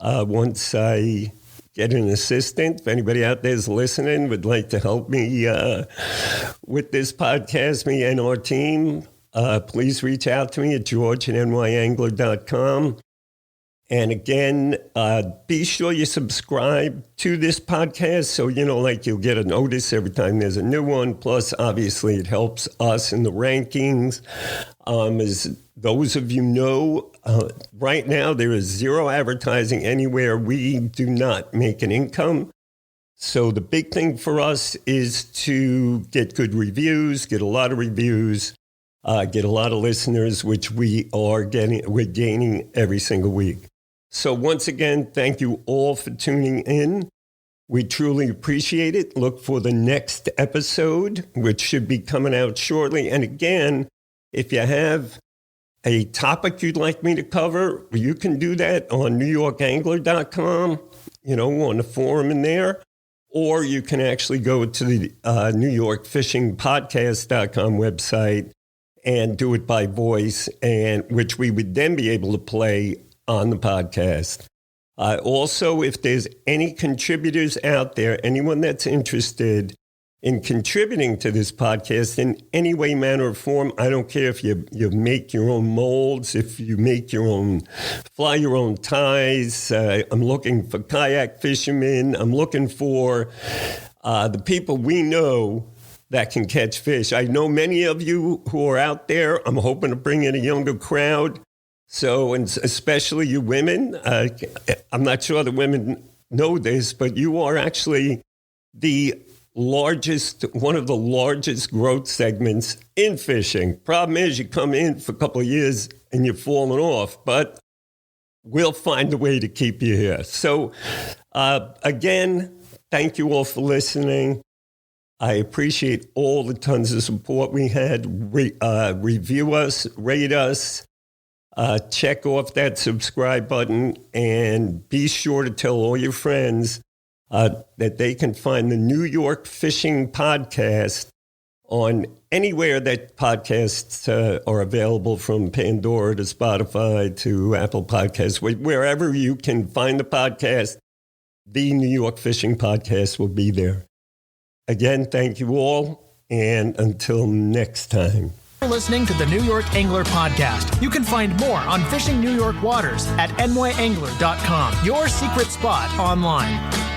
Once I get an assistant, if anybody out there is listening, would like to help me with this podcast, me and our team, please reach out to me at george@nyangler.com. And again, be sure you subscribe to this podcast so, you'll get a notice every time there's a new one. Plus, obviously, it helps us in the rankings. As those of you know, right now, there is zero advertising anywhere. We do not make an income. So the big thing for us is to get good reviews, get a lot of reviews, get a lot of listeners, which we're gaining every single week. So once again, thank you all for tuning in. We truly appreciate it. Look for the next episode, which should be coming out shortly. And again, if you have a topic you'd like me to cover, you can do that on NewYorkAngler.com, on the forum in there. Or you can actually go to the NewYorkFishingPodcast.com website and do it by voice, and which we would then be able to play on the podcast. Also, if there's any contributors out there, anyone that's interested, in contributing to this podcast in any way, manner, or form. I don't care if you make your own molds, if you make your own, fly your own ties. I'm looking for kayak fishermen. I'm looking for the people we know that can catch fish. I know many of you who are out there. I'm hoping to bring in a younger crowd. So, and especially you women, I'm not sure the women know this, but you are actually one of the largest growth segments in fishing. Problem is, you come in for a couple of years and you're falling off, but we'll find a way to keep you here. So, again, thank you all for listening. I appreciate all the tons of support we had. Review us, rate us, check off that subscribe button, and be sure to tell all your friends that they can find the New York Fishing Podcast on anywhere that podcasts are available, from Pandora to Spotify to Apple Podcasts. Wherever you can find the podcast, the New York Fishing Podcast will be there. Again, thank you all, and until next time. You're listening to the New York Angler Podcast. You can find more on fishing New York waters at nyangler.com, your secret spot online.